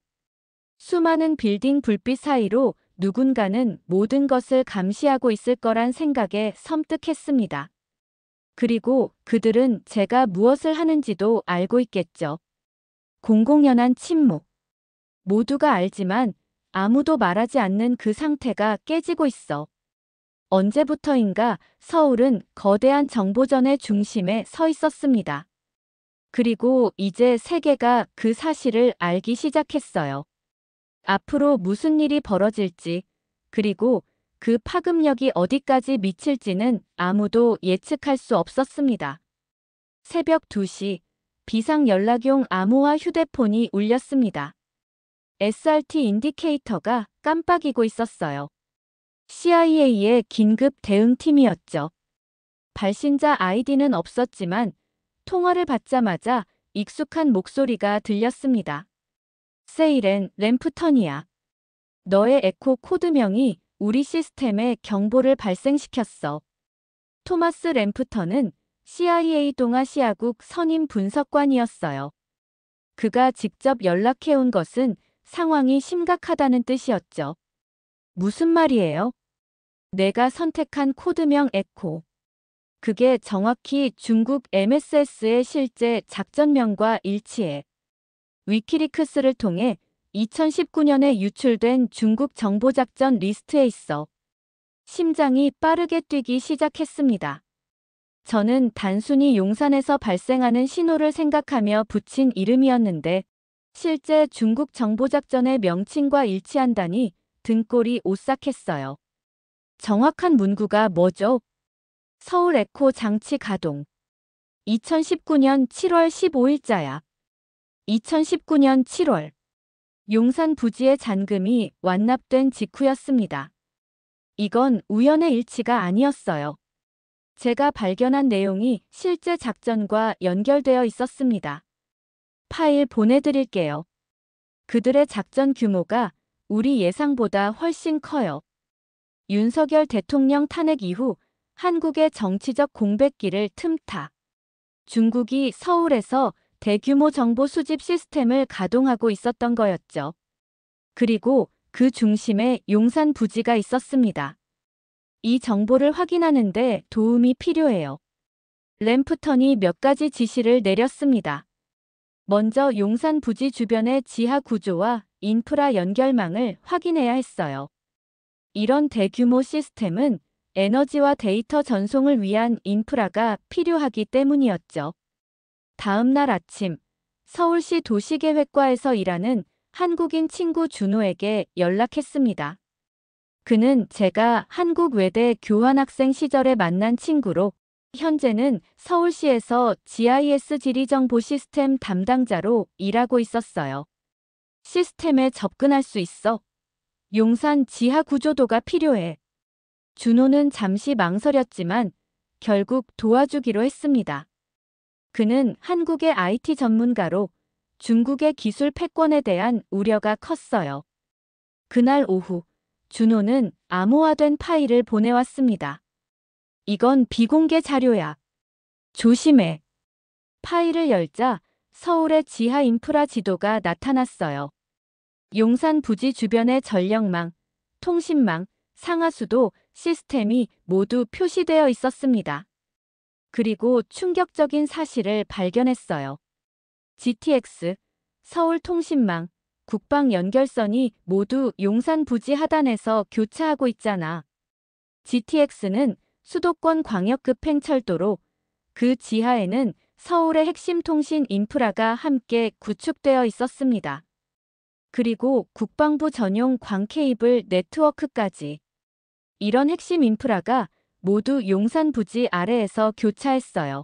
수많은 빌딩 불빛 사이로 누군가는 모든 것을 감시하고 있을 거란 생각에 섬뜩했습니다. 그리고 그들은 제가 무엇을 하는지도 알고 있겠죠. 공공연한 침묵. 모두가 알지만 아무도 말하지 않는 그 상태가 깨지고 있어. 언제부터인가 서울은 거대한 정보전의 중심에 서 있었습니다. 그리고 이제 세계가 그 사실을 알기 시작했어요. 앞으로 무슨 일이 벌어질지, 그리고 그 파급력이 어디까지 미칠지는 아무도 예측할 수 없었습니다. 새벽 2시, 비상연락용 암호화 휴대폰이 울렸습니다. SRT 인디케이터가 깜빡이고 있었어요. CIA의 긴급 대응팀이었죠. 발신자 아이디는 없었지만 통화를 받자마자 익숙한 목소리가 들렸습니다. 세일앤 램프턴이야. 너의 에코 코드명이 우리 시스템에 경보를 발생시켰어. 토마스 램프턴은 CIA 동아시아국 선임 분석관이었어요. 그가 직접 연락해온 것은 상황이 심각하다는 뜻이었죠. 무슨 말이에요? 내가 선택한 코드명 에코. 그게 정확히 중국 MSS의 실제 작전명과 일치해. 위키리크스를 통해 2019년에 유출된 중국 정보작전 리스트에 있어. 심장이 빠르게 뛰기 시작했습니다. 저는 단순히 용산에서 발생하는 신호를 생각하며 붙인 이름이었는데 실제 중국 정보작전의 명칭과 일치한다니 등골이 오싹했어요. 정확한 문구가 뭐죠? 서울 에코 장치 가동. 2019년 7월 15일자야. 2019년 7월. 용산 부지의 잔금이 완납된 직후였습니다. 이건 우연의 일치가 아니었어요. 제가 발견한 내용이 실제 작전과 연결되어 있었습니다. 파일 보내드릴게요. 그들의 작전 규모가 우리 예상보다 훨씬 커요. 윤석열 대통령 탄핵 이후 한국의 정치적 공백기를 틈타 중국이 서울에서 대규모 정보 수집 시스템을 가동하고 있었던 거였죠. 그리고 그 중심에 용산 부지가 있었습니다. 이 정보를 확인하는데 도움이 필요해요. 램프턴이 몇 가지 지시를 내렸습니다. 먼저 용산 부지 주변의 지하 구조와 인프라 연결망을 확인해야 했어요. 이런 대규모 시스템은 에너지와 데이터 전송을 위한 인프라가 필요하기 때문이었죠. 다음 날 아침, 서울시 도시계획과에서 일하는 한국인 친구 준호에게 연락했습니다. 그는 제가 한국 외대 교환학생 시절에 만난 친구로 현재는 서울시에서 GIS 지리정보 시스템 담당자로 일하고 있었어요. 시스템에 접근할 수 있어. 용산 지하 구조도가 필요해. 준호는 잠시 망설였지만 결국 도와주기로 했습니다. 그는 한국의 IT 전문가로 중국의 기술 패권에 대한 우려가 컸어요. 그날 오후, 준호는 암호화된 파일을 보내왔습니다. 이건 비공개 자료야. 조심해. 파일을 열자 서울의 지하 인프라 지도가 나타났어요. 용산 부지 주변의 전력망, 통신망, 상하수도 시스템이 모두 표시되어 있었습니다. 그리고 충격적인 사실을 발견했어요. GTX, 서울통신망, 국방연결선이 모두 용산 부지 하단에서 교차하고 있잖아. GTX는 수도권 광역급행철도로 그 지하에는 서울의 핵심 통신 인프라가 함께 구축되어 있었습니다. 그리고 국방부 전용 광 케이블 네트워크까지. 이런 핵심 인프라가 모두 용산 부지 아래에서 교차했어요.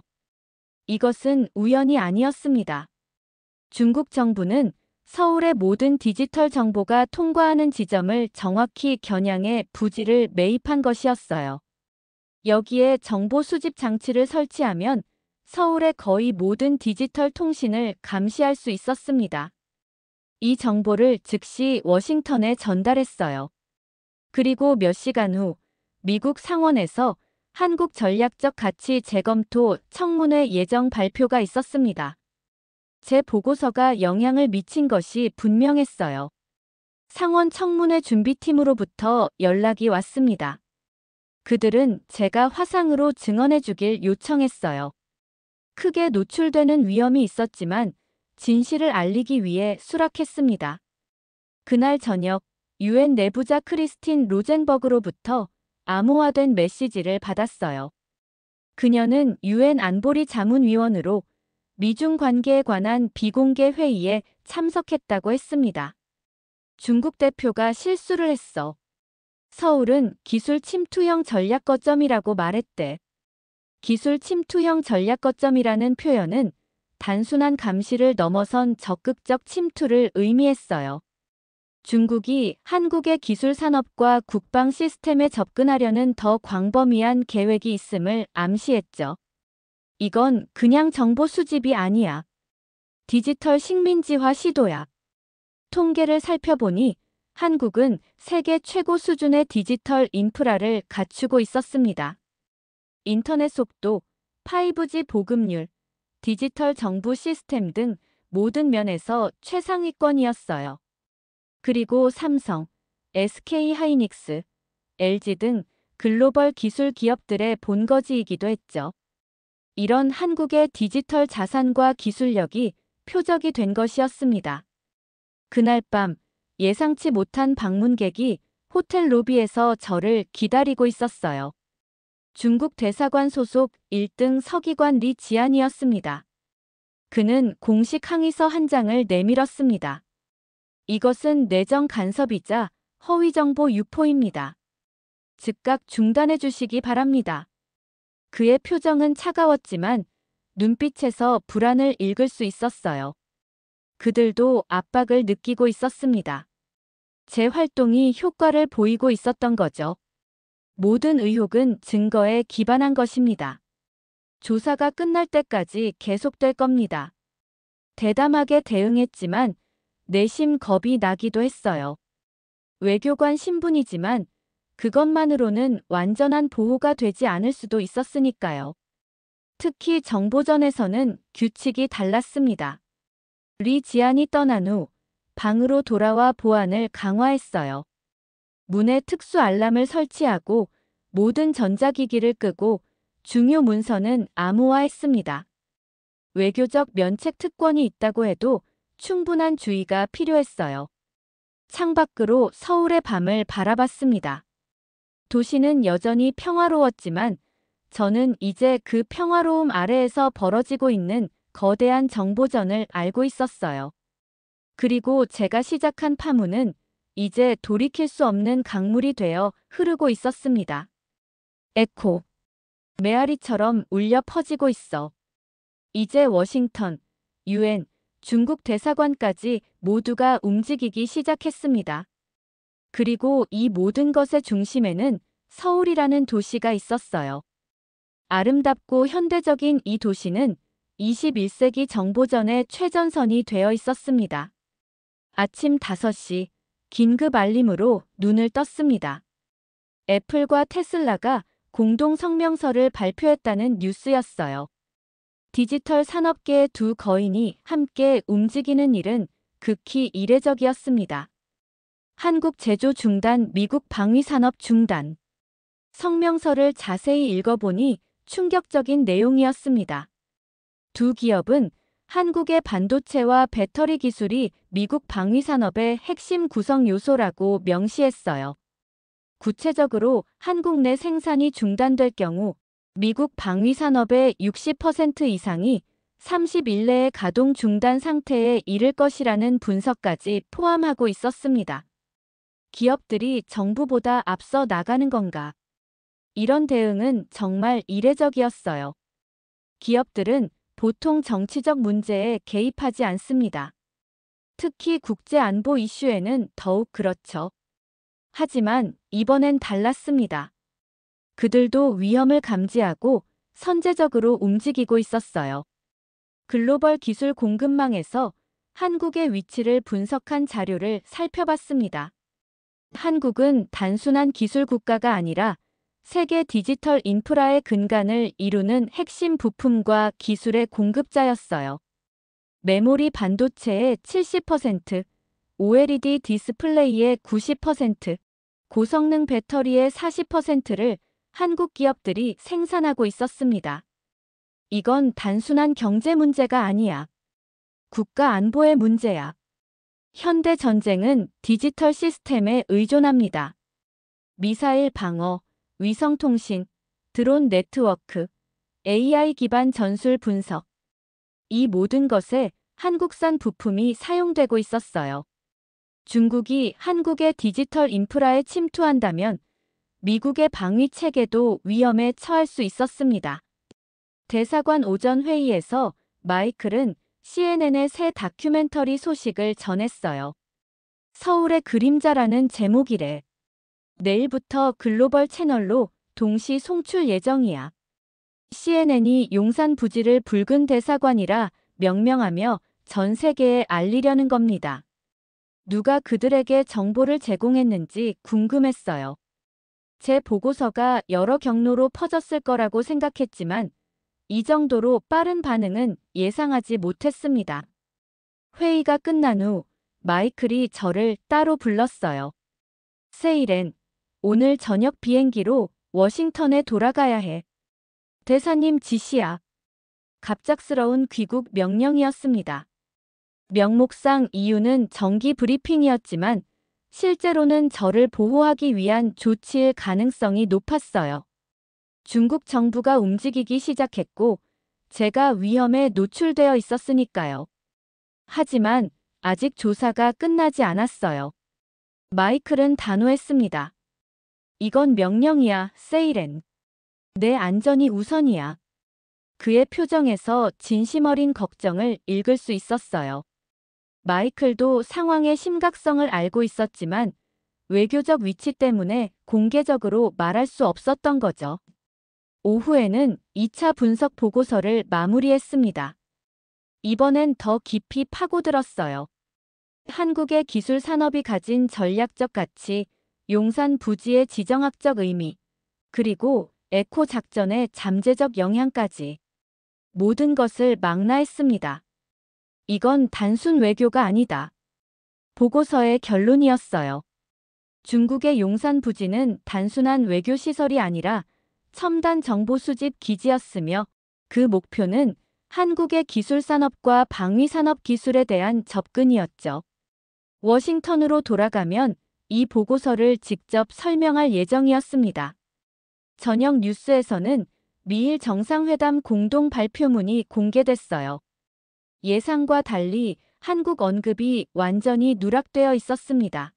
이것은 우연이 아니었습니다. 중국 정부는 서울의 모든 디지털 정보가 통과하는 지점을 정확히 겨냥해 부지를 매입한 것이었어요. 여기에 정보 수집 장치를 설치하면 서울의 거의 모든 디지털 통신을 감시할 수 있었습니다. 이 정보를 즉시 워싱턴에 전달했어요. 그리고 몇 시간 후 미국 상원에서 한국 전략적 가치 재검토 청문회 예정 발표가 있었습니다. 제 보고서가 영향을 미친 것이 분명했어요. 상원 청문회 준비팀으로부터 연락이 왔습니다. 그들은 제가 화상으로 증언해 주길 요청했어요. 크게 노출되는 위험이 있었지만 진실을 알리기 위해 수락했습니다. 그날 저녁 유엔 내부자 크리스틴 로젠버그로부터 암호화된 메시지를 받았어요. 그녀는 유엔 안보리 자문위원으로 미중 관계에 관한 비공개 회의에 참석했다고 했습니다. 중국 대표가 실수를 했어. 서울은 기술 침투형 전략 거점이라고 말했대. 기술 침투형 전략 거점이라는 표현은 단순한 감시를 넘어선 적극적 침투를 의미했어요. 중국이 한국의 기술 산업과 국방 시스템에 접근하려는 더 광범위한 계획이 있음을 암시했죠. 이건 그냥 정보 수집이 아니야. 디지털 식민지화 시도야. 통계를 살펴보니 한국은 세계 최고 수준의 디지털 인프라를 갖추고 있었습니다. 인터넷 속도, 5G 보급률, 디지털 정부 시스템 등 모든 면에서 최상위권이었어요. 그리고 삼성, SK 하이닉스, LG 등 글로벌 기술 기업들의 본거지이기도 했죠. 이런 한국의 디지털 자산과 기술력이 표적이 된 것이었습니다. 그날 밤 예상치 못한 방문객이 호텔 로비에서 저를 기다리고 있었어요. 중국 대사관 소속 1등 서기관 리 지안이었습니다. 그는 공식 항의서 한 장을 내밀었습니다. 이것은 내정 간섭이자 허위정보 유포입니다. 즉각 중단해 주시기 바랍니다. 그의 표정은 차가웠지만 눈빛에서 불안을 읽을 수 있었어요. 그들도 압박을 느끼고 있었습니다. 제 활동이 효과를 보이고 있었던 거죠. 모든 의혹은 증거에 기반한 것입니다. 조사가 끝날 때까지 계속될 겁니다. 대담하게 대응했지만 내심 겁이 나기도 했어요. 외교관 신분이지만 그것만으로는 완전한 보호가 되지 않을 수도 있었으니까요. 특히 정보전에서는 규칙이 달랐습니다. 리 지안이 떠난 후 방으로 돌아와 보안을 강화했어요. 문에 특수 알람을 설치하고 모든 전자기기를 끄고 중요 문서는 암호화했습니다. 외교적 면책 특권이 있다고 해도 충분한 주의가 필요했어요. 창밖으로 서울의 밤을 바라봤습니다. 도시는 여전히 평화로웠지만 저는 이제 그 평화로움 아래에서 벌어지고 있는 거대한 정보전을 알고 있었어요. 그리고 제가 시작한 파문은 이제 돌이킬 수 없는 강물이 되어 흐르고 있었습니다. 에코. 메아리처럼 울려 퍼지고 있어. 이제 워싱턴, 유엔, 중국 대사관까지 모두가 움직이기 시작했습니다. 그리고 이 모든 것의 중심에는 서울이라는 도시가 있었어요. 아름답고 현대적인 이 도시는 21세기 정보전의 최전선이 되어 있었습니다. 아침 5시 긴급 알림으로 눈을 떴습니다. 애플과 테슬라가 공동 성명서를 발표했다는 뉴스였어요. 디지털 산업계의 두 거인이 함께 움직이는 일은 극히 이례적이었습니다. 한국 제조 중단, 미국 방위 산업 중단. 성명서를 자세히 읽어보니 충격적인 내용이었습니다. 두 기업은 한국의 반도체와 배터리 기술이 미국 방위 산업의 핵심 구성 요소라고 명시했어요. 구체적으로 한국 내 생산이 중단될 경우 미국 방위 산업의 60% 이상이 30일 내에 가동 중단 상태에 이를 것이라는 분석까지 포함하고 있었습니다. 기업들이 정부보다 앞서 나가는 건가? 이런 대응은 정말 이례적이었어요. 기업들은 보통 정치적 문제에 개입하지 않습니다. 특히 국제 안보 이슈에는 더욱 그렇죠. 하지만 이번엔 달랐습니다. 그들도 위험을 감지하고 선제적으로 움직이고 있었어요. 글로벌 기술 공급망에서 한국의 위치를 분석한 자료를 살펴봤습니다. 한국은 단순한 기술 국가가 아니라 세계 디지털 인프라의 근간을 이루는 핵심 부품과 기술의 공급자였어요. 메모리 반도체의 70%, OLED 디스플레이의 90%, 고성능 배터리의 40%를 한국 기업들이 생산하고 있었습니다. 이건 단순한 경제 문제가 아니야. 국가 안보의 문제야. 현대 전쟁은 디지털 시스템에 의존합니다. 미사일 방어, 위성통신, 드론 네트워크, AI 기반 전술 분석. 이 모든 것에 한국산 부품이 사용되고 있었어요. 중국이 한국의 디지털 인프라에 침투한다면 미국의 방위 체계도 위험에 처할 수 있었습니다. 대사관 오전 회의에서 마이클은 CNN의 새 다큐멘터리 소식을 전했어요. 서울의 그림자라는 제목이래. 내일부터 글로벌 채널로 동시 송출 예정이야. CNN이 용산 부지를 붉은 대사관이라 명명하며 전 세계에 알리려는 겁니다. 누가 그들에게 정보를 제공했는지 궁금했어요. 제 보고서가 여러 경로로 퍼졌을 거라고 생각했지만 이 정도로 빠른 반응은 예상하지 못했습니다. 회의가 끝난 후 마이클이 저를 따로 불렀어요. 세일엔, 오늘 저녁 비행기로 워싱턴에 돌아가야 해. 대사님 지시야. 갑작스러운 귀국 명령이었습니다. 명목상 이유는 정기 브리핑이었지만 실제로는 저를 보호하기 위한 조치일 가능성이 높았어요. 중국 정부가 움직이기 시작했고 제가 위험에 노출되어 있었으니까요. 하지만 아직 조사가 끝나지 않았어요. 마이클은 단호했습니다. 이건 명령이야, 세이렌. 내 안전이 우선이야. 그의 표정에서 진심 어린 걱정을 읽을 수 있었어요. 마이클도 상황의 심각성을 알고 있었지만 외교적 위치 때문에 공개적으로 말할 수 없었던 거죠. 오후에는 2차 분석 보고서를 마무리했습니다. 이번엔 더 깊이 파고들었어요. 한국의 기술 산업이 가진 전략적 가치, 용산 부지의 지정학적 의미, 그리고 에코 작전의 잠재적 영향까지 모든 것을 망라했습니다. 이건 단순 외교가 아니다. 보고서의 결론이었어요. 중국의 용산 부지는 단순한 외교 시설이 아니라 첨단 정보 수집 기지였으며 그 목표는 한국의 기술 산업과 방위 산업 기술에 대한 접근이었죠. 워싱턴으로 돌아가면 이 보고서를 직접 설명할 예정이었습니다. 저녁 뉴스에서는 미일 정상회담 공동 발표문이 공개됐어요. 예상과 달리 한국 언급이 완전히 누락되어 있었습니다.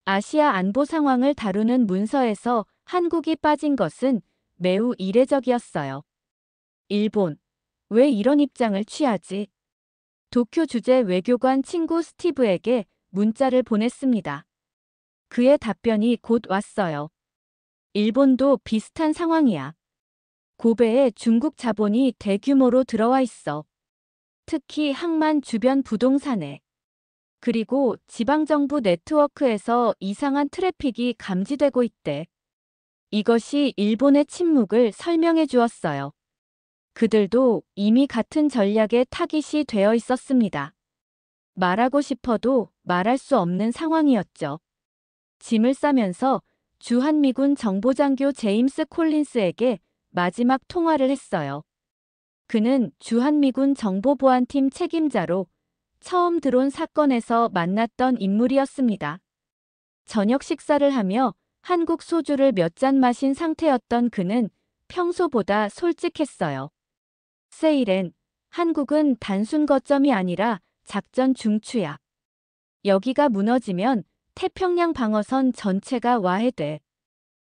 아시아 안보 상황을 다루는 문서에서 한국이 빠진 것은 매우 이례적이었어요. 일본, 왜 이런 입장을 취하지? 도쿄 주재 외교관 친구 스티브에게 문자를 보냈습니다. 그의 답변이 곧 왔어요. 일본도 비슷한 상황이야. 고베에 중국 자본이 대규모로 들어와 있어. 특히 항만 주변 부동산에. 그리고 지방정부 네트워크에서 이상한 트래픽이 감지되고 있대. 이것이 일본의 침묵을 설명해 주었어요. 그들도 이미 같은 전략에 타깃이 되어 있었습니다. 말하고 싶어도 말할 수 없는 상황이었죠. 짐을 싸면서 주한미군 정보장교 제임스 콜린스에게 마지막 통화를 했어요. 그는 주한미군 정보보안팀 책임자로 처음 드론 사건에서 만났던 인물이었습니다. 저녁 식사를 하며 한국 소주를 몇 잔 마신 상태였던 그는 평소보다 솔직했어요. 세일엔, 한국은 단순 거점이 아니라 작전 중추야. 여기가 무너지면 태평양 방어선 전체가 와해돼.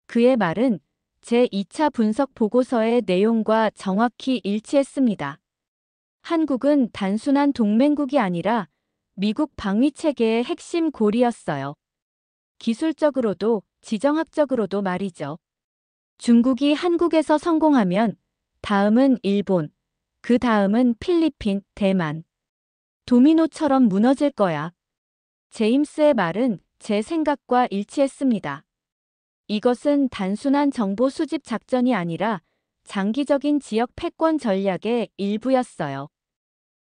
그의 말은 제2차 분석 보고서의 내용과 정확히 일치했습니다. 한국은 단순한 동맹국이 아니라 미국 방위체계의 핵심 고리였어요. 기술적으로도 지정학적으로도 말이죠. 중국이 한국에서 성공하면 다음은 일본, 그 다음은 필리핀, 대만. 도미노처럼 무너질 거야. 제임스의 말은 제 생각과 일치했습니다. 이것은 단순한 정보 수집 작전이 아니라 장기적인 지역 패권 전략의 일부였어요.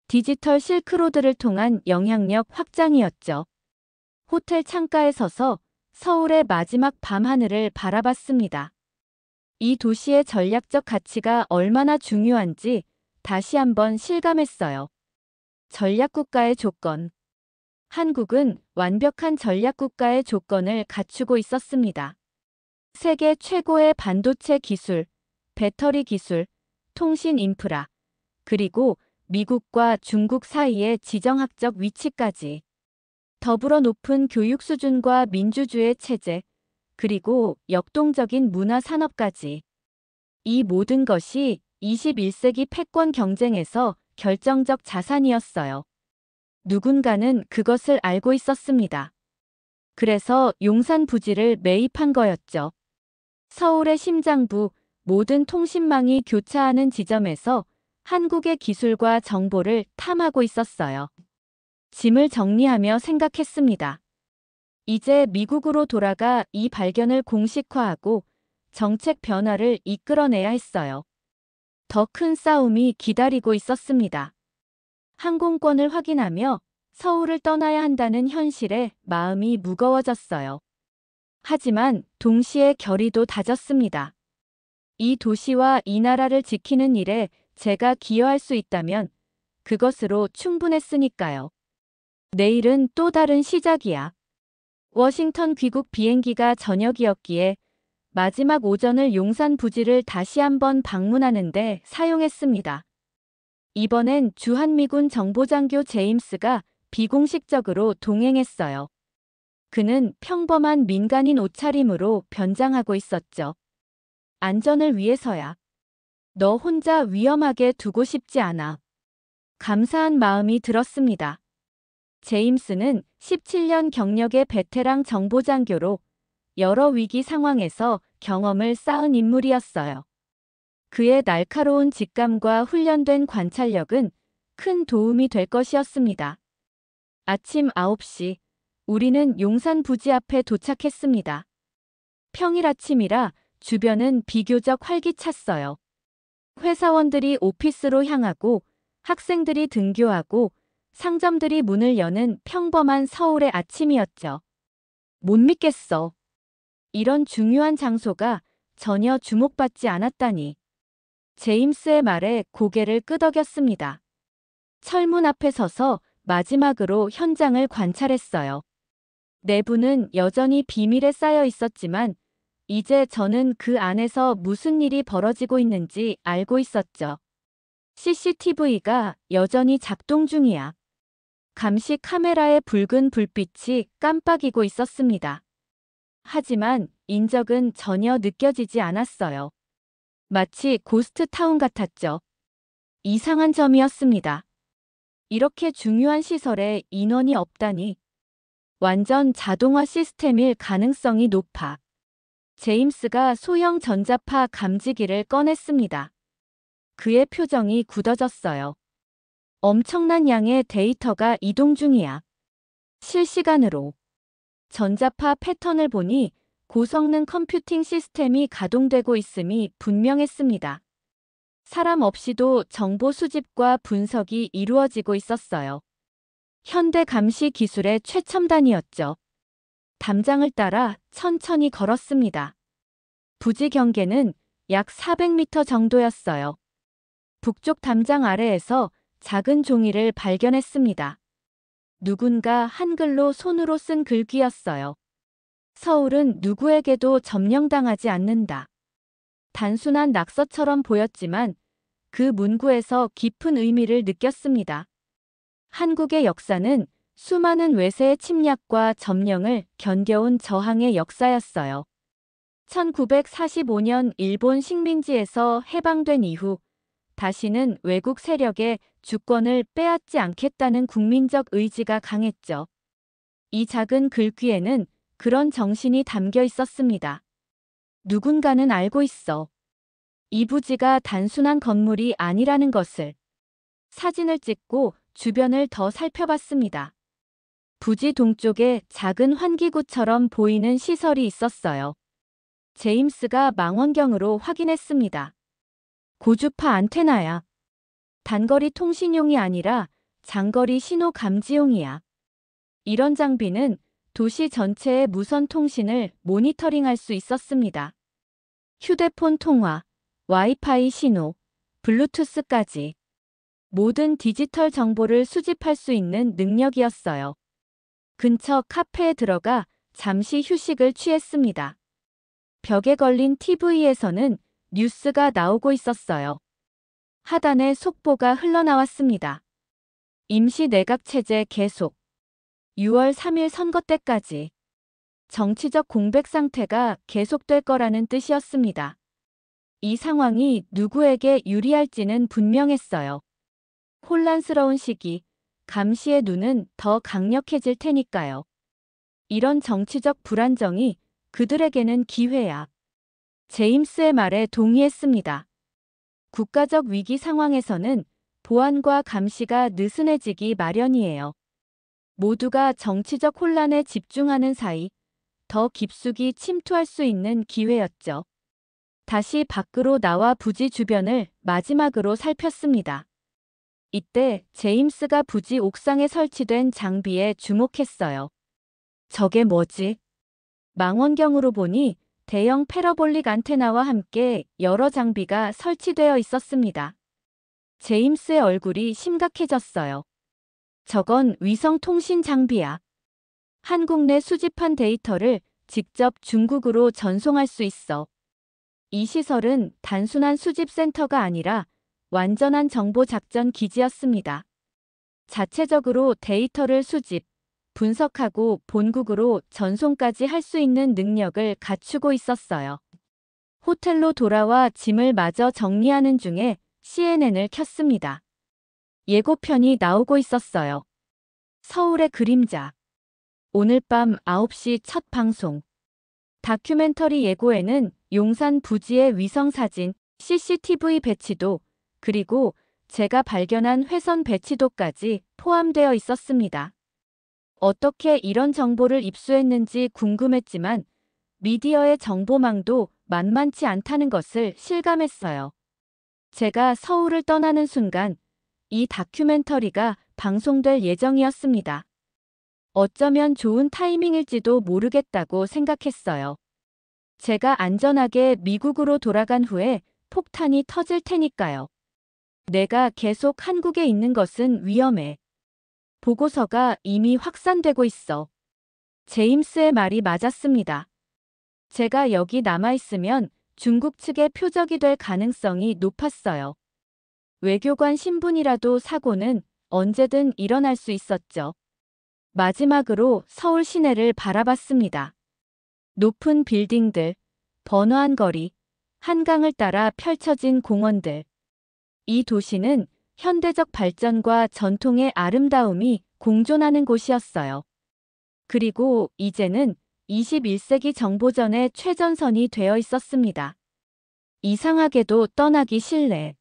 디지털 실크로드를 통한 영향력 확장이었죠. 호텔 창가에 서서 서울의 마지막 밤하늘을 바라봤습니다. 이 도시의 전략적 가치가 얼마나 중요한지 다시 한번 실감했어요. 전략국가의 조건. 한국은 완벽한 전략국가의 조건을 갖추고 있었습니다. 세계 최고의 반도체 기술, 배터리 기술, 통신 인프라, 그리고 미국과 중국 사이의 지정학적 위치까지. 더불어 높은 교육 수준과 민주주의 체제, 그리고 역동적인 문화 산업까지. 이 모든 것이 21세기 패권 경쟁에서 결정적 자산이었어요. 누군가는 그것을 알고 있었습니다. 그래서 용산 부지를 매입한 거였죠. 서울의 심장부, 모든 통신망이 교차하는 지점에서 한국의 기술과 정보를 탐하고 있었어요. 짐을 정리하며 생각했습니다. 이제 미국으로 돌아가 이 발견을 공식화하고 정책 변화를 이끌어내야 했어요. 더 큰 싸움이 기다리고 있었습니다. 항공권을 확인하며 서울을 떠나야 한다는 현실에 마음이 무거워졌어요. 하지만 동시에 결의도 다졌습니다. 이 도시와 이 나라를 지키는 일에 제가 기여할 수 있다면 그것으로 충분했으니까요. 내일은 또 다른 시작이야. 워싱턴 귀국 비행기가 저녁이었기에 마지막 오전을 용산 부지를 다시 한번 방문하는데 사용했습니다. 이번엔 주한미군 정보장교 제임스가 비공식적으로 동행했어요. 그는 평범한 민간인 옷차림으로 변장하고 있었죠. 안전을 위해서야. 너 혼자 위험하게 두고 싶지 않아. 감사한 마음이 들었습니다. 제임스는 17년 경력의 베테랑 정보장교로 여러 위기 상황에서 경험을 쌓은 인물이었어요. 그의 날카로운 직감과 훈련된 관찰력은 큰 도움이 될 것이었습니다. 아침 9시, 우리는 용산 부지 앞에 도착했습니다. 평일 아침이라 주변은 비교적 활기찼어요. 회사원들이 오피스로 향하고 학생들이 등교하고 상점들이 문을 여는 평범한 서울의 아침이었죠. 못 믿겠어. 이런 중요한 장소가 전혀 주목받지 않았다니. 제임스의 말에 고개를 끄덕였습니다. 철문 앞에 서서 마지막으로 현장을 관찰했어요. 내부는 여전히 비밀에 쌓여 있었지만 이제 저는 그 안에서 무슨 일이 벌어지고 있는지 알고 있었죠. CCTV가 여전히 작동 중이야. 감시 카메라의 붉은 불빛이 깜빡이고 있었습니다. 하지만 인적은 전혀 느껴지지 않았어요. 마치 고스트 타운 같았죠. 이상한 점이었습니다. 이렇게 중요한 시설에 인원이 없다니. 완전 자동화 시스템일 가능성이 높아. 제임스가 소형 전자파 감지기를 꺼냈습니다. 그의 표정이 굳어졌어요. 엄청난 양의 데이터가 이동 중이야. 실시간으로. 전자파 패턴을 보니 고성능 컴퓨팅 시스템이 가동되고 있음이 분명했습니다. 사람 없이도 정보 수집과 분석이 이루어지고 있었어요. 현대 감시 기술의 최첨단이었죠. 담장을 따라 천천히 걸었습니다. 부지 경계는 약 400m 정도였어요. 북쪽 담장 아래에서 작은 종이를 발견했습니다. 누군가 한글로 손으로 쓴 글귀였어요. 서울은 누구에게도 점령당하지 않는다. 단순한 낙서처럼 보였지만 그 문구에서 깊은 의미를 느꼈습니다. 한국의 역사는 수많은 외세의 침략과 점령을 견뎌온 저항의 역사였어요. 1945년 일본 식민지에서 해방된 이후 다시는 외국 세력에 주권을 빼앗지 않겠다는 국민적 의지가 강했죠. 이 작은 글귀에는 그런 정신이 담겨 있었습니다. 누군가는 알고 있어. 이 부지가 단순한 건물이 아니라는 것을. 사진을 찍고 주변을 더 살펴봤습니다. 부지 동쪽에 작은 환기구처럼 보이는 시설이 있었어요. 제임스가 망원경으로 확인했습니다. 고주파 안테나야. 단거리 통신용이 아니라 장거리 신호 감지용이야. 이런 장비는 도시 전체의 무선 통신을 모니터링할 수 있었습니다. 휴대폰 통화, 와이파이 신호, 블루투스까지 모든 디지털 정보를 수집할 수 있는 능력이었어요. 근처 카페에 들어가 잠시 휴식을 취했습니다. 벽에 걸린 TV에서는 뉴스가 나오고 있었어요. 하단에 속보가 흘러나왔습니다. 임시 내각 체제 계속. 6월 3일 선거 때까지. 정치적 공백 상태가 계속될 거라는 뜻이었습니다. 이 상황이 누구에게 유리할지는 분명했어요. 혼란스러운 시기, 감시의 눈은 더 강력해질 테니까요. 이런 정치적 불안정이 그들에게는 기회야. 제임스의 말에 동의했습니다. 국가적 위기 상황에서는 보안과 감시가 느슨해지기 마련이에요. 모두가 정치적 혼란에 집중하는 사이 더 깊숙이 침투할 수 있는 기회였죠. 다시 밖으로 나와 부지 주변을 마지막으로 살폈습니다. 이때 제임스가 부지 옥상에 설치된 장비에 주목했어요. 저게 뭐지? 망원경으로 보니 대형 패러볼릭 안테나와 함께 여러 장비가 설치되어 있었습니다. 제임스의 얼굴이 심각해졌어요. 저건 위성 통신 장비야. 한국 내 수집한 데이터를 직접 중국으로 전송할 수 있어. 이 시설은 단순한 수집 센터가 아니라 완전한 정보 작전 기지였습니다. 자체적으로 데이터를 수집, 분석하고 본국으로 전송까지 할 수 있는 능력을 갖추고 있었어요. 호텔로 돌아와 짐을 마저 정리하는 중에 CNN을 켰습니다. 예고편이 나오고 있었어요. 서울의 그림자. 오늘 밤 9시 첫 방송. 다큐멘터리 예고에는 용산 부지의 위성사진, CCTV 배치도, 그리고 제가 발견한 회선 배치도까지 포함되어 있었습니다. 어떻게 이런 정보를 입수했는지 궁금했지만 미디어의 정보망도 만만치 않다는 것을 실감했어요. 제가 서울을 떠나는 순간 이 다큐멘터리가 방송될 예정이었습니다. 어쩌면 좋은 타이밍일지도 모르겠다고 생각했어요. 제가 안전하게 미국으로 돌아간 후에 폭탄이 터질 테니까요. 내가 계속 한국에 있는 것은 위험해. 보고서가 이미 확산되고 있어. 제임스의 말이 맞았습니다. 제가 여기 남아있으면 중국 측의 표적이 될 가능성이 높았어요. 외교관 신분이라도 사고는 언제든 일어날 수 있었죠. 마지막으로 서울 시내를 바라봤습니다. 높은 빌딩들, 번화한 거리, 한강을 따라 펼쳐진 공원들. 이 도시는 현대적 발전과 전통의 아름다움이 공존하는 곳이었어요. 그리고 이제는 21세기 정보전의 최전선이 되어 있었습니다. 이상하게도 떠나기 싫네.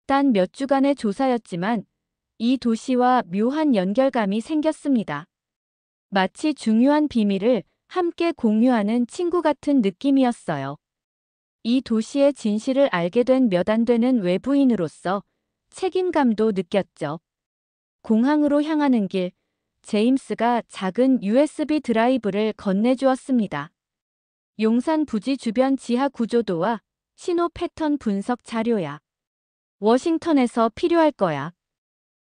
단 몇 주간의 조사였지만 이 도시와 묘한 연결감이 생겼습니다. 마치 중요한 비밀을 함께 공유하는 친구 같은 느낌이었어요. 이 도시의 진실을 알게 된 몇 안 되는 외부인으로서 책임감도 느꼈죠. 공항으로 향하는 길, 제임스가 작은 USB 드라이브를 건네주었습니다. 용산 부지 주변 지하 구조도와 신호 패턴 분석 자료야. 워싱턴에서 필요할 거야.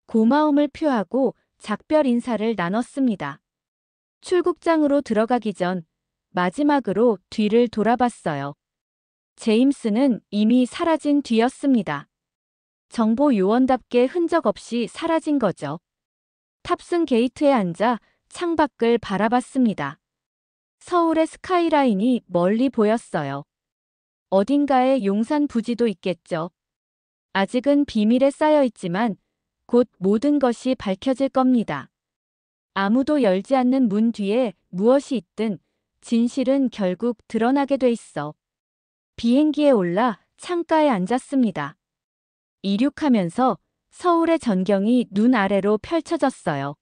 고마움을 표하고 작별 인사를 나눴습니다. 출국장으로 들어가기 전 마지막으로 뒤를 돌아봤어요. 제임스는 이미 사라진 뒤였습니다. 정보 요원답게 흔적 없이 사라진 거죠. 탑승 게이트에 앉아 창밖을 바라봤습니다. 서울의 스카이라인이 멀리 보였어요. 어딘가에 용산 부지도 있겠죠. 아직은 비밀에 쌓여 있지만 곧 모든 것이 밝혀질 겁니다. 아무도 열지 않는 문 뒤에 무엇이 있든 진실은 결국 드러나게 돼 있어. 비행기에 올라 창가에 앉았습니다. 이륙하면서 서울의 전경이 눈 아래로 펼쳐졌어요.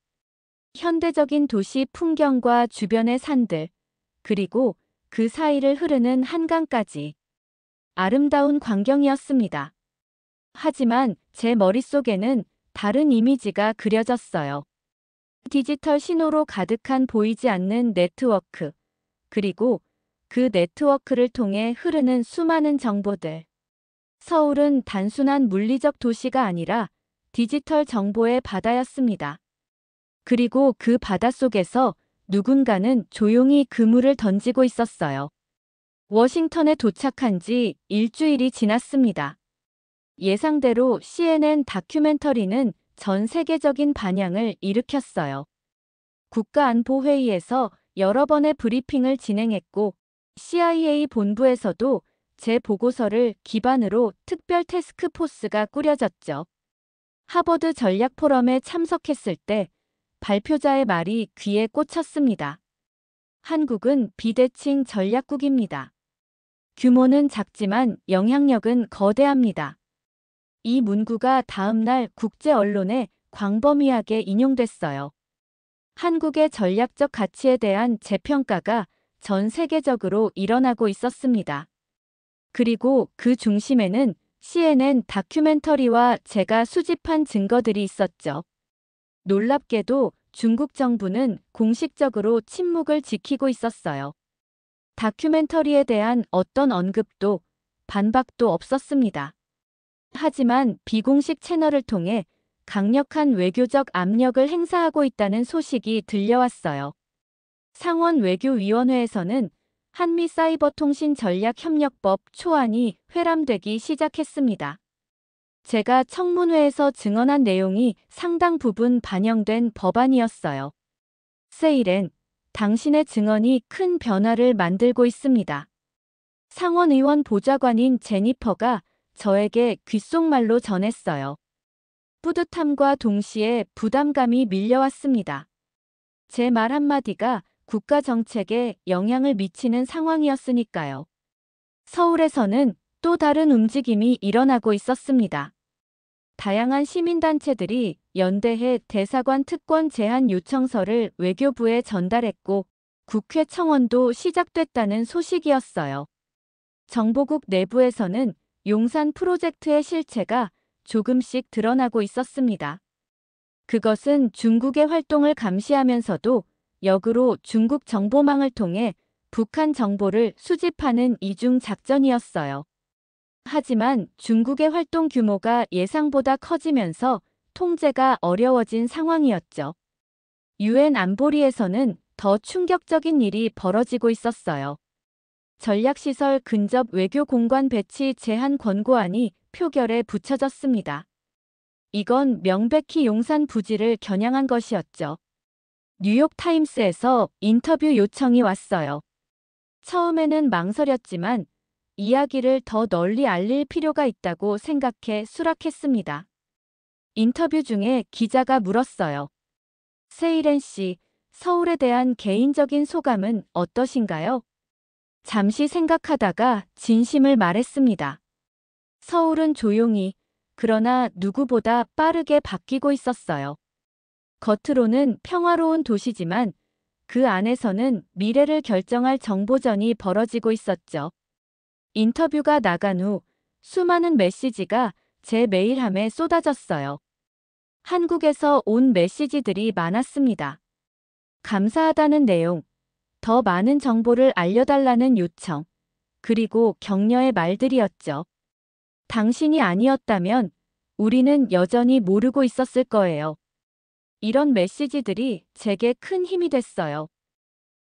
현대적인 도시 풍경과 주변의 산들, 그리고 그 사이를 흐르는 한강까지. 아름다운 광경이었습니다. 하지만 제 머릿속에는 다른 이미지가 그려졌어요. 디지털 신호로 가득한 보이지 않는 네트워크, 그리고 그 네트워크를 통해 흐르는 수많은 정보들. 서울은 단순한 물리적 도시가 아니라 디지털 정보의 바다였습니다. 그리고 그 바다 속에서 누군가는 조용히 그물을 던지고 있었어요. 워싱턴에 도착한 지 일주일이 지났습니다. 예상대로 CNN 다큐멘터리는 전 세계적인 반향을 일으켰어요. 국가안보회의에서 여러 번의 브리핑을 진행했고 CIA 본부에서도 제 보고서를 기반으로 특별 태스크포스가 꾸려졌죠. 하버드 전략 포럼에 참석했을 때 발표자의 말이 귀에 꽂혔습니다. 한국은 비대칭 전략국입니다. 규모는 작지만 영향력은 거대합니다. 이 문구가 다음 날 국제 언론에 광범위하게 인용됐어요. 한국의 전략적 가치에 대한 재평가가 전 세계적으로 일어나고 있었습니다. 그리고 그 중심에는 CNN 다큐멘터리와 제가 수집한 증거들이 있었죠. 놀랍게도 중국 정부는 공식적으로 침묵을 지키고 있었어요. 다큐멘터리에 대한 어떤 언급도 반박도 없었습니다. 하지만 비공식 채널을 통해 강력한 외교적 압력을 행사하고 있다는 소식이 들려왔어요. 상원 외교위원회에서는 한미사이버통신전략협력법 초안이 회람되기 시작했습니다. 제가 청문회에서 증언한 내용이 상당 부분 반영된 법안이었어요. 세일엔 당신의 증언이 큰 변화를 만들고 있습니다. 상원의원 보좌관인 제니퍼가 저에게 귓속말로 전했어요. 뿌듯함과 동시에 부담감이 밀려왔습니다. 제 말 한마디가 국가 정책에 영향을 미치는 상황이었으니까요. 서울에서는 또 다른 움직임이 일어나고 있었습니다. 다양한 시민단체들이 연대해 대사관 특권 제한 요청서를 외교부에 전달했고 국회 청원도 시작됐다는 소식이었어요. 정보국 내부에서는 용산 프로젝트의 실체가 조금씩 드러나고 있었습니다. 그것은 중국의 활동을 감시하면서도 역으로 중국 정보망을 통해 북한 정보를 수집하는 이중 작전이었어요. 하지만 중국의 활동 규모가 예상보다 커지면서 통제가 어려워진 상황이었죠. 유엔 안보리에서는 더 충격적인 일이 벌어지고 있었어요. 전략시설 근접 외교공관 배치 제한 권고안이 표결에 붙여졌습니다. 이건 명백히 용산 부지를 겨냥한 것이었죠. 뉴욕타임스에서 인터뷰 요청이 왔어요. 처음에는 망설였지만 이야기를 더 널리 알릴 필요가 있다고 생각해 수락했습니다. 인터뷰 중에 기자가 물었어요. 세이렌 씨, 서울에 대한 개인적인 소감은 어떠신가요? 잠시 생각하다가 진심을 말했습니다. 서울은 조용히, 그러나 누구보다 빠르게 바뀌고 있었어요. 겉으로는 평화로운 도시지만 그 안에서는 미래를 결정할 정보전이 벌어지고 있었죠. 인터뷰가 나간 후 수많은 메시지가 제 메일함에 쏟아졌어요. 한국에서 온 메시지들이 많았습니다. 감사하다는 내용, 더 많은 정보를 알려달라는 요청, 그리고 격려의 말들이었죠. 당신이 아니었다면 우리는 여전히 모르고 있었을 거예요. 이런 메시지들이 제게 큰 힘이 됐어요.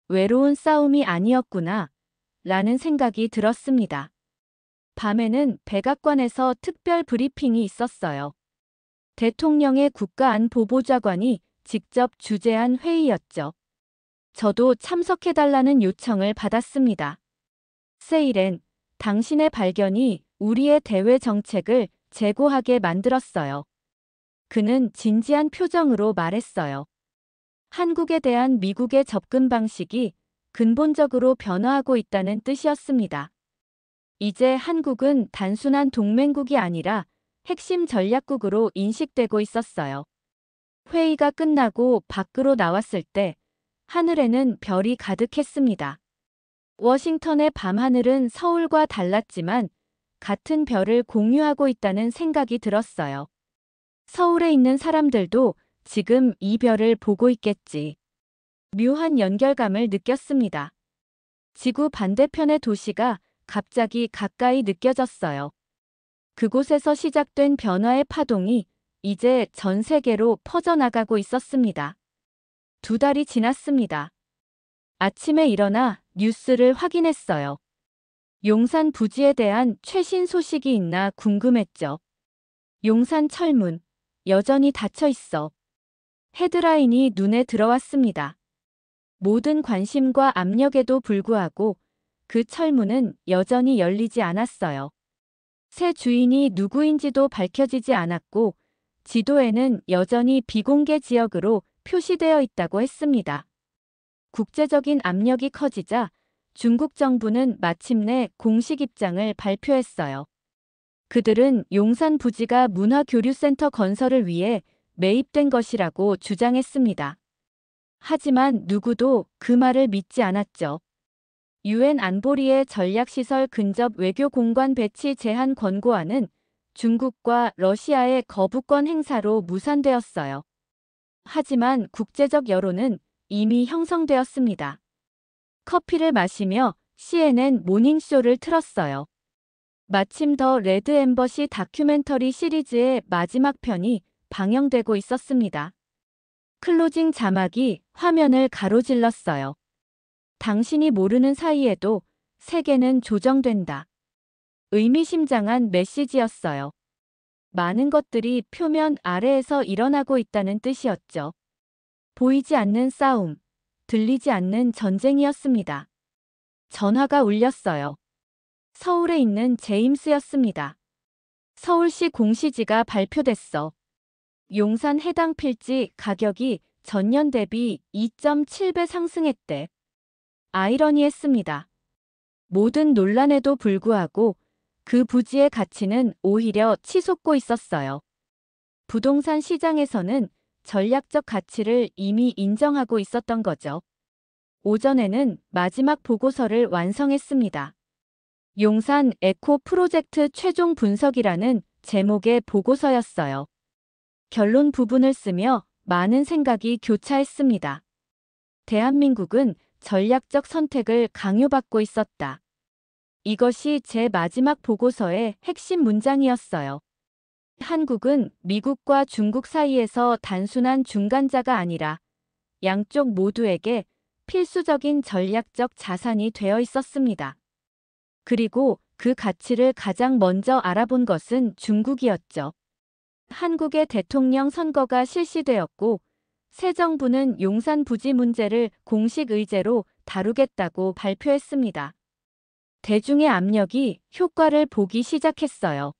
외로운 싸움이 아니었구나, 라는 생각이 들었습니다. 밤에는 백악관에서 특별 브리핑이 있었어요. 대통령의 국가안보보좌관이 직접 주재한 회의였죠. 저도 참석해달라는 요청을 받았습니다. 세일엔 당신의 발견이 우리의 대외 정책을 재고하게 만들었어요. 그는 진지한 표정으로 말했어요. 한국에 대한 미국의 접근 방식이 근본적으로 변화하고 있다는 뜻이었습니다. 이제 한국은 단순한 동맹국이 아니라 핵심 전략국으로 인식되고 있었어요. 회의가 끝나고 밖으로 나왔을 때 하늘에는 별이 가득했습니다. 워싱턴의 밤하늘은 서울과 달랐지만 같은 별을 공유하고 있다는 생각이 들었어요. 서울에 있는 사람들도 지금 이 별을 보고 있겠지. 묘한 연결감을 느꼈습니다. 지구 반대편의 도시가 갑자기 가까이 느껴졌어요. 그곳에서 시작된 변화의 파동이 이제 전 세계로 퍼져나가고 있었습니다. 2달이 지났습니다. 아침에 일어나 뉴스를 확인했어요. 용산 부지에 대한 최신 소식이 있나 궁금했죠. 용산 철문, 여전히 닫혀 있어. 헤드라인이 눈에 들어왔습니다. 모든 관심과 압력에도 불구하고 그 철문은 여전히 열리지 않았어요. 새 주인이 누구인지도 밝혀지지 않았고 지도에는 여전히 비공개 지역으로 표시되어 있다고 했습니다. 국제적인 압력이 커지자 중국 정부는 마침내 공식 입장을 발표했어요. 그들은 용산 부지가 문화교류센터 건설을 위해 매입된 것이라고 주장했습니다. 하지만 누구도 그 말을 믿지 않았죠. 유엔 안보리의 전략시설 근접 외교 공관 배치 제한 권고안은 중국과 러시아의 거부권 행사로 무산되었어요. 하지만 국제적 여론은 이미 형성되었습니다. 커피를 마시며 CNN 모닝쇼를 틀었어요. 마침 더 레드 엠버시 다큐멘터리 시리즈의 마지막 편이 방영되고 있었습니다. 클로징 자막이 화면을 가로질렀어요. 당신이 모르는 사이에도 세계는 조정된다. 의미심장한 메시지였어요. 많은 것들이 표면 아래에서 일어나고 있다는 뜻이었죠. 보이지 않는 싸움, 들리지 않는 전쟁이었습니다. 전화가 울렸어요. 서울에 있는 제임스였습니다. 서울시 공시지가 발표됐어. 용산 해당 필지 가격이 전년 대비 2.7배 상승했대. 아이러니했습니다. 모든 논란에도 불구하고 그 부지의 가치는 오히려 치솟고 있었어요. 부동산 시장에서는 전략적 가치를 이미 인정하고 있었던 거죠. 오전에는 마지막 보고서를 완성했습니다. 용산 에코 프로젝트 최종 분석이라는 제목의 보고서였어요. 결론 부분을 쓰며 많은 생각이 교차했습니다. 대한민국은 전략적 선택을 강요받고 있었다. 이것이 제 마지막 보고서의 핵심 문장이었어요. 한국은 미국과 중국 사이에서 단순한 중간자가 아니라 양쪽 모두에게 필수적인 전략적 자산이 되어 있었습니다. 그리고 그 가치를 가장 먼저 알아본 것은 중국이었죠. 한국의 대통령 선거가 실시되었고 새 정부는 용산 부지 문제를 공식 의제로 다루겠다고 발표했습니다. 대중의 압력이 효과를 보기 시작했어요.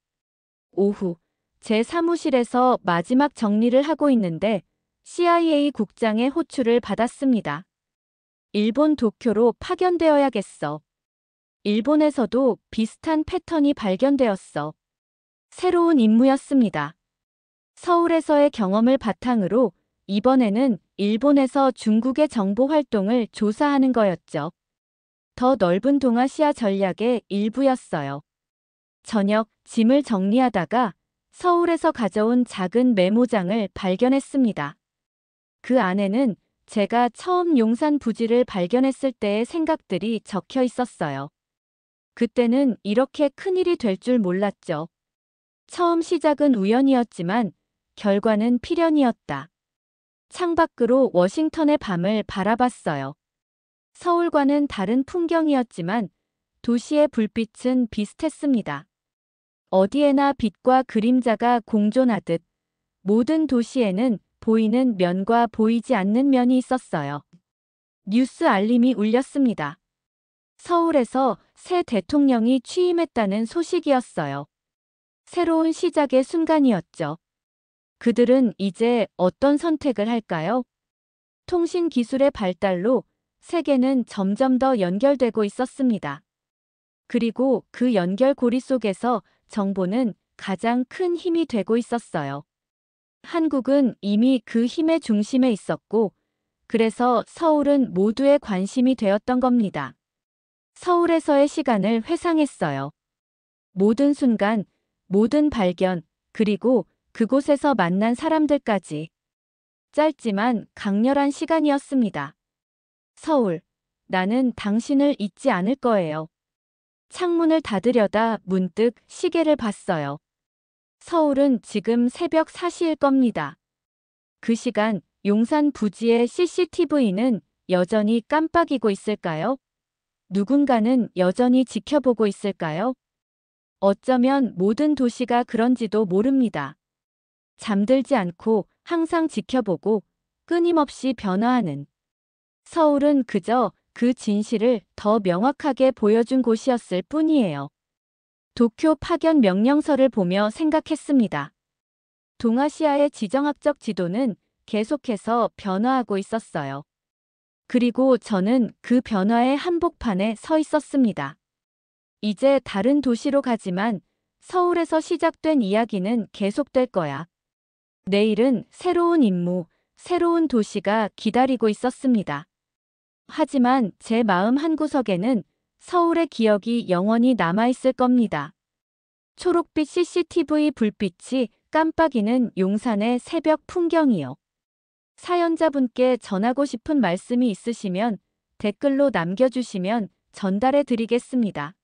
오후, 제 사무실에서 마지막 정리를 하고 있는데 CIA 국장의 호출을 받았습니다. 일본 도쿄로 파견되어야겠어. 일본에서도 비슷한 패턴이 발견되었어. 새로운 임무였습니다. 서울에서의 경험을 바탕으로 이번에는 일본에서 중국의 정보 활동을 조사하는 거였죠. 더 넓은 동아시아 전략의 일부였어요. 저녁 짐을 정리하다가 서울에서 가져온 작은 메모장을 발견했습니다. 그 안에는 제가 처음 용산 부지를 발견했을 때의 생각들이 적혀 있었어요. 그때는 이렇게 큰일이 될 줄 몰랐죠. 처음 시작은 우연이었지만 결과는 필연이었다. 창밖으로 워싱턴의 밤을 바라봤어요. 서울과는 다른 풍경이었지만 도시의 불빛은 비슷했습니다. 어디에나 빛과 그림자가 공존하듯 모든 도시에는 보이는 면과 보이지 않는 면이 있었어요. 뉴스 알림이 울렸습니다. 서울에서 새 대통령이 취임했다는 소식이었어요. 새로운 시작의 순간이었죠. 그들은 이제 어떤 선택을 할까요? 통신 기술의 발달로 세계는 점점 더 연결되고 있었습니다. 그리고 그 연결고리 속에서 정보는 가장 큰 힘이 되고 있었어요. 한국은 이미 그 힘의 중심에 있었고, 그래서 서울은 모두의 관심이 되었던 겁니다. 서울에서의 시간을 회상했어요. 모든 순간, 모든 발견, 그리고 그곳에서 만난 사람들까지. 짧지만 강렬한 시간이었습니다. 서울, 나는 당신을 잊지 않을 거예요. 창문을 닫으려다 문득 시계를 봤어요. 서울은 지금 새벽 4시일 겁니다. 그 시간 용산 부지의 CCTV는 여전히 깜빡이고 있을까요? 누군가는 여전히 지켜보고 있을까요? 어쩌면 모든 도시가 그런지도 모릅니다. 잠들지 않고 항상 지켜보고 끊임없이 변화하는 서울은 그저 그 진실을 더 명확하게 보여준 곳이었을 뿐이에요. 도쿄 파견 명령서를 보며 생각했습니다. 동아시아의 지정학적 지도는 계속해서 변화하고 있었어요. 그리고 저는 그 변화의 한복판에 서 있었습니다. 이제 다른 도시로 가지만 서울에서 시작된 이야기는 계속될 거야. 내일은 새로운 임무, 새로운 도시가 기다리고 있었습니다. 하지만 제 마음 한구석에는 서울의 기억이 영원히 남아있을 겁니다. 초록빛 CCTV 불빛이 깜빡이는 용산의 새벽 풍경이요. 사연자분께 전하고 싶은 말씀이 있으시면 댓글로 남겨주시면 전달해 드리겠습니다.